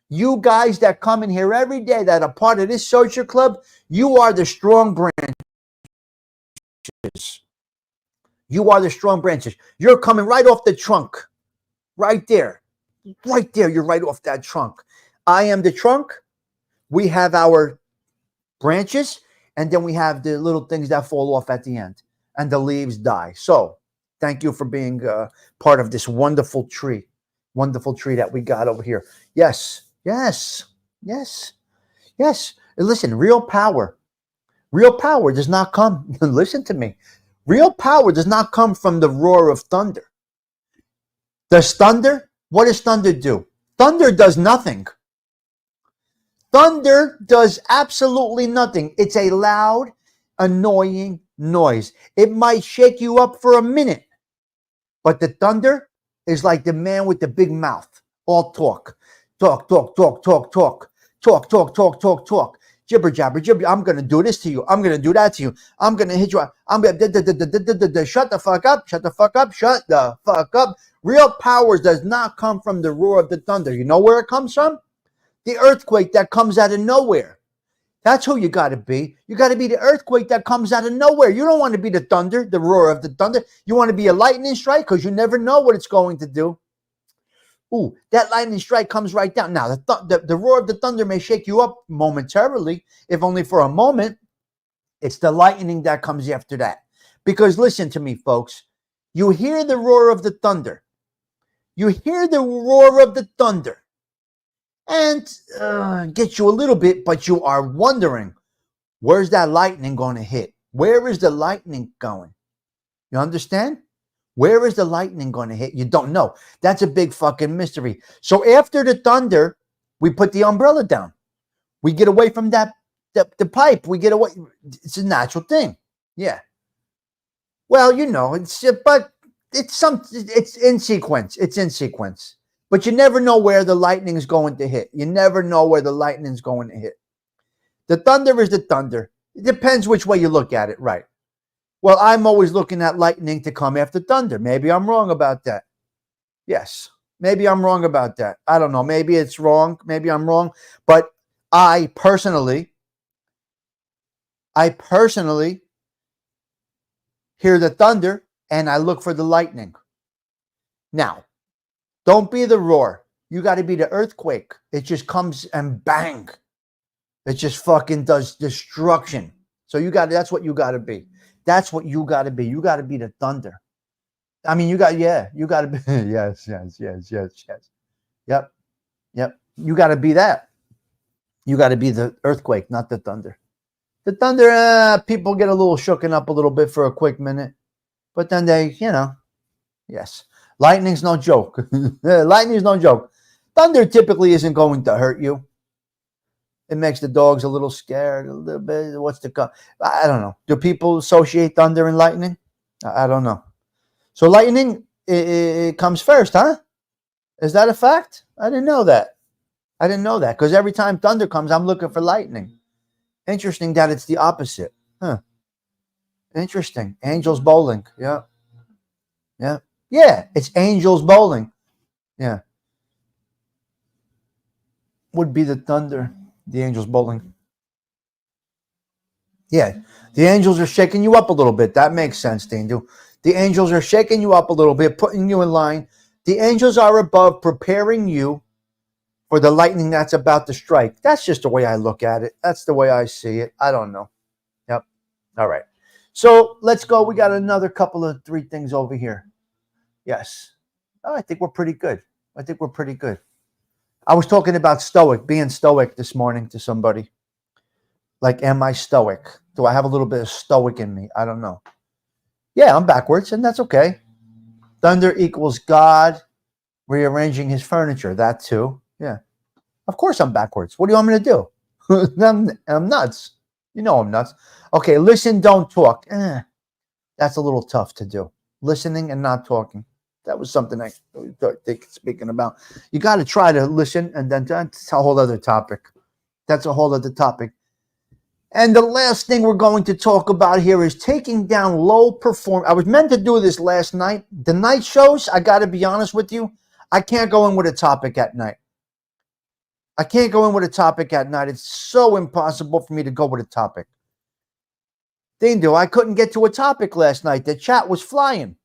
You guys that come in here every day that are part of this social club, you are the strong branches. You are the strong branches. You're coming right off the trunk. Right there. Right there. You're right off that trunk. I am the trunk. We have our branches. And then we have the little things that fall off at the end. And the leaves die. So thank you for being part of this wonderful tree. Wonderful tree that we got over here. Yes. Listen, real power does not come. Listen to me. Real power does not come from the roar of thunder. Does thunder? What does thunder do? Thunder does nothing. Thunder does absolutely nothing. It's a loud, annoying noise. It might shake you up for a minute, but the thunder is like the man with the big mouth. All talk. Jibber jabber. I'm going to do this to you. I'm going to do that to you. I'm going to hit you. I'm going to shut the fuck up. Real power does not come from the roar of the thunder. You know where it comes from? The earthquake that comes out of nowhere. That's who you got to be. You got to be the earthquake that comes out of nowhere. You don't want to be the thunder, the roar of the thunder. You want to be a lightning strike because you never know what it's going to do. Ooh, that lightning strike comes right down. Now, the roar of the thunder may shake you up momentarily, if only for a moment. It's the lightning that comes after that. Because listen to me, folks. You hear the roar of the thunder. You hear the roar of the thunder. And gets you a little bit, but you are wondering, where's that lightning going to hit? Where is the lightning going? You understand? Where is the lightning going to hit? You don't know. That's a big fucking mystery. So after the thunder, we put the umbrella down. We get away from that the pipe. We get away. It's a natural thing. Yeah. Well, but it's in sequence. It's in sequence. But you never know where the lightning is going to hit. You never know where the lightning is going to hit. The thunder is the thunder. It depends which way you look at it, right? Well, I'm always looking at lightning to come after thunder. Maybe I'm wrong about that. Yes, maybe I'm wrong about that. I don't know. Maybe it's wrong. Maybe I'm wrong. But I personally hear the thunder and I look for the lightning. Now, don't be the roar. You got to be the earthquake. It just comes and bang. It just fucking does destruction. So that's what you got to be. That's what you got to be. You got to be the thunder. I mean, you got to be. Yes. Yep. You got to be that. You got to be the earthquake, not the thunder. The thunder, people get a little shooken up a little bit for a quick minute. But then they, yes. Lightning's no joke. Lightning's no joke. Thunder typically isn't going to hurt you. It makes the dogs a little scared, a little bit. What's the come? I don't know. Do people associate thunder and lightning? I don't know. So lightning, it comes first, huh? Is that a fact? I didn't know that. Because every time thunder comes, I'm looking for lightning. Interesting that it's the opposite. Huh. Interesting. Angels bowling. Yeah. It's angels bowling. Yeah. Would be the thunder. The angels bowling. Yeah. The angels are shaking you up a little bit. That makes sense, Dindu. The angels are shaking you up a little bit, putting you in line. The angels are above, preparing you for the lightning that's about to strike. That's just the way I look at it. That's the way I see it. I don't know. Yep. All right. So let's go. We got another couple of 3 things over here. Yes. Oh, I think we're pretty good. I was talking about being stoic this morning to somebody. Like, am I stoic? Do I have a little bit of stoic in me? I don't know. Yeah, I'm backwards, and that's okay. Thunder equals God rearranging his furniture. That too. Yeah. Of course I'm backwards. What do you want me to do? I'm nuts. You know I'm nuts. Okay, listen, don't talk. That's a little tough to do. Listening and not talking. That was something I think speaking about. You got to try to listen, and then that's a whole other topic. And the last thing we're going to talk about here is taking down low perform. I was meant to do this last night. The night shows, I got to be honest with you, I can't go in with a topic at night. It's so impossible for me to go with a topic. Dindu, I couldn't get to a topic last night. The chat was flying.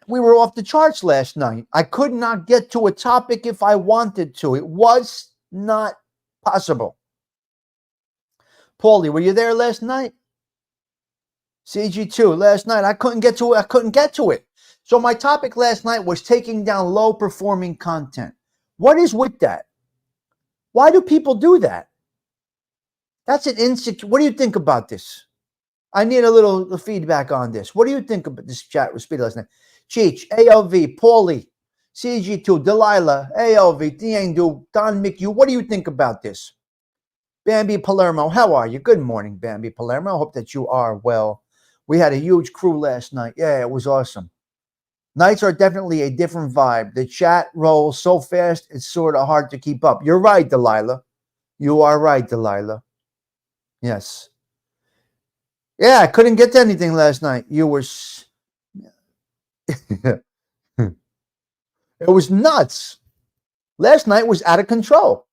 We were off the charts last night. I could not get to a topic if I wanted to. It was not possible. Paulie, were you there last night? CG2, last night. I couldn't get to it. So my topic last night was taking down low-performing content. What is with that? Why do people do that? That's an insecure. What do you think about this? I need a little feedback on this. What do you think about this chat with Speedy last night? Cheech, ALV, Paulie, CG2, Delilah, ALV, Tiendu, Don McHugh. What do you think about this? Bambi Palermo, how are you? Good morning, Bambi Palermo. I hope that you are well. We had a huge crew last night. Yeah, it was awesome. Nights are definitely a different vibe. The chat rolls so fast, it's sort of hard to keep up. You're right, Delilah. You are right, Delilah. Yes. Yeah, I couldn't get to anything last night. You were... It was nuts. Last night was out of control.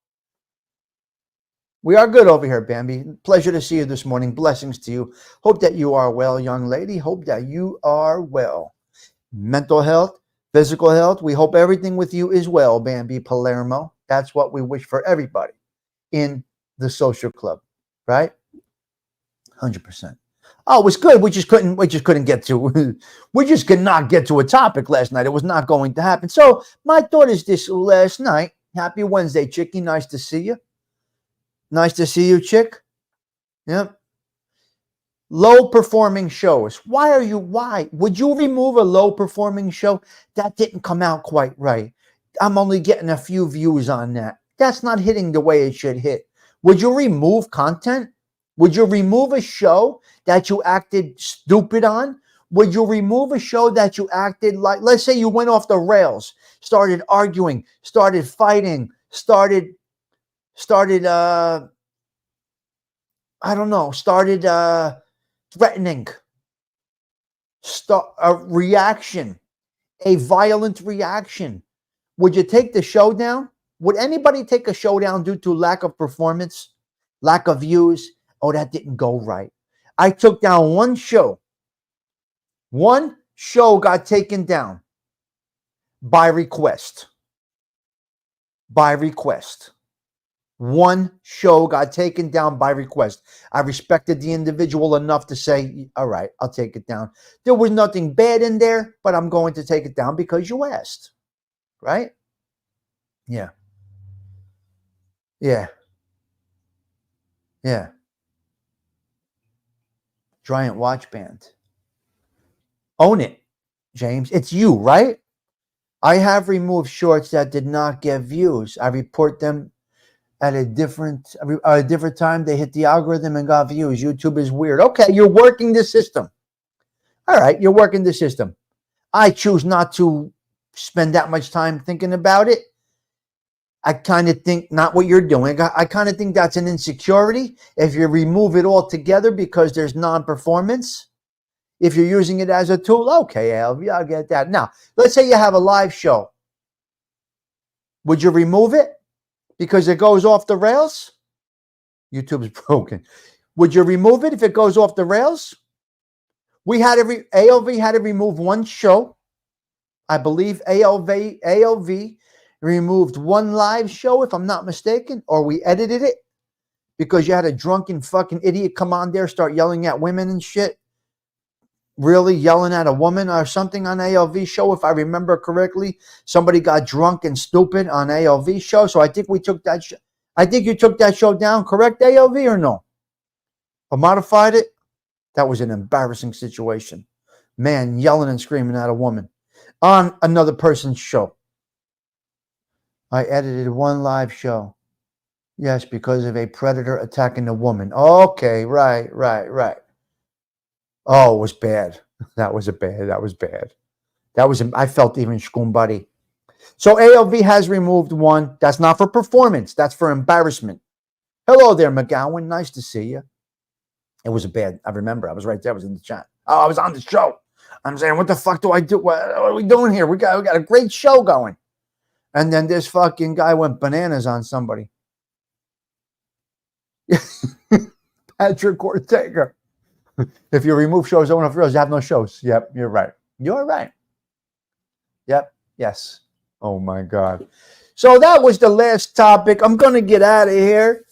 We are good over here, Bambi. Pleasure to see you this morning. Blessings to you. Hope that you are well, young lady. Hope that you are well. Mental health, physical health. We hope everything with you is well, Bambi Palermo. That's what we wish for everybody in the social club, right? 100%. Oh, it was good. We just couldn't get to. We just could not get to a topic last night. It was not going to happen. So my thought is this: last night. Happy Wednesday, Chickie. Nice to see you. Nice to see you, chick. Yep. Low performing shows. Why would you remove a low performing show? That didn't come out quite right. I'm only getting a few views on that. That's not hitting the way it should hit. Would you remove content? Would you remove a show that you acted stupid on? Would you remove a show that you acted like, let's say you went off the rails, started arguing, started fighting, started threatening, a violent reaction. Would you take the show down? Would anybody take a show down due to lack of performance, lack of views? Oh, that didn't go right. I took down one show. One show got taken down by request. By request. One show got taken down by request. I respected the individual enough to say, all right, I'll take it down. There was nothing bad in there, but I'm going to take it down because you asked. Right? Yeah. Yeah. Yeah. Giant watch band. Own it, James. It's you, right? I have removed shorts that did not get views. I report them at a different time. They hit the algorithm and got views. YouTube is weird. Okay, you're working the system. All right, you're working the system. I choose not to spend that much time thinking about it. I kind of think not what you're doing. I kind of think that's an insecurity. If you remove it altogether because there's non-performance, if you're using it as a tool, okay, LV, I'll get that. Now, let's say you have a live show. Would you remove it because it goes off the rails? YouTube's broken. Would you remove it if it goes off the rails? ALV had to remove one show. I believe ALV removed one live show, if I'm not mistaken, or we edited it because you had a drunken fucking idiot come on there, start yelling at women and shit. Really yelling at a woman or something on ALV show, if I remember correctly. Somebody got drunk and stupid on ALV show, so I think we took that show. I think you took that show down, correct, ALV, or no? Or modified it? That was an embarrassing situation. Man yelling and screaming at a woman on another person's show. I edited one live show. Yes, because of a predator attacking a woman. Okay, right. Oh, it was bad. That was bad. I felt even buddy. So ALV has removed one. That's not for performance. That's for embarrassment. Hello there, McGowan. Nice to see you. It was bad. I remember. I was right there. I was in the chat. Oh, I was on the show. I'm saying, what the fuck do I do? What are we doing here? We got a great show going. And then this fucking guy went bananas on somebody. Patrick Ortega. If you remove shows on off reels, you have no shows. Yep, you're right. You're right. Yep, yes. Oh my God. So that was the last topic. I'm going to get out of here.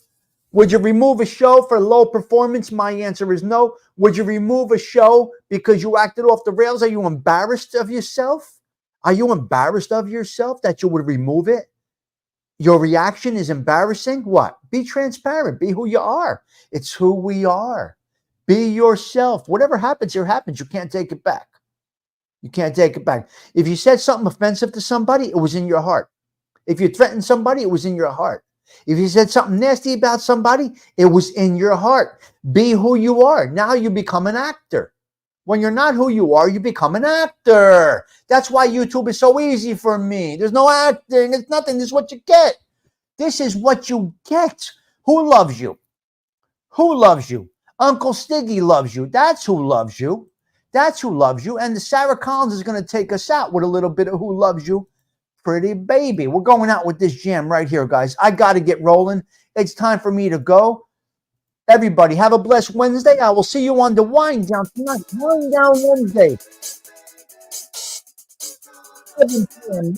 Would you remove a show for low performance? My answer is no. Would you remove a show because you acted off the rails? Are you embarrassed of yourself? Are you embarrassed of yourself that you would remove it? Your reaction is embarrassing? What? Be transparent. Be who you are. It's who we are. Be yourself. Whatever happens, here happens. You can't take it back. You can't take it back. If you said something offensive to somebody, it was in your heart. If you threatened somebody, it was in your heart. If you said something nasty about somebody, it was in your heart. Be who you are. Now you become an actor. When you're not who you are, you become an actor. That's why YouTube is so easy for me. There's no acting. It's nothing. This is what you get. This is what you get. Who loves you? Who loves you? Uncle Stiggy loves you. That's who loves you. That's who loves you. And the Sarah Collins is going to take us out with a little bit of who loves you. Pretty baby. We're going out with this jam right here, guys. I got to get rolling. It's time for me to go. Everybody, have a blessed Wednesday. I will see you on the wind down tonight. Wind down Wednesday. 7 p.m.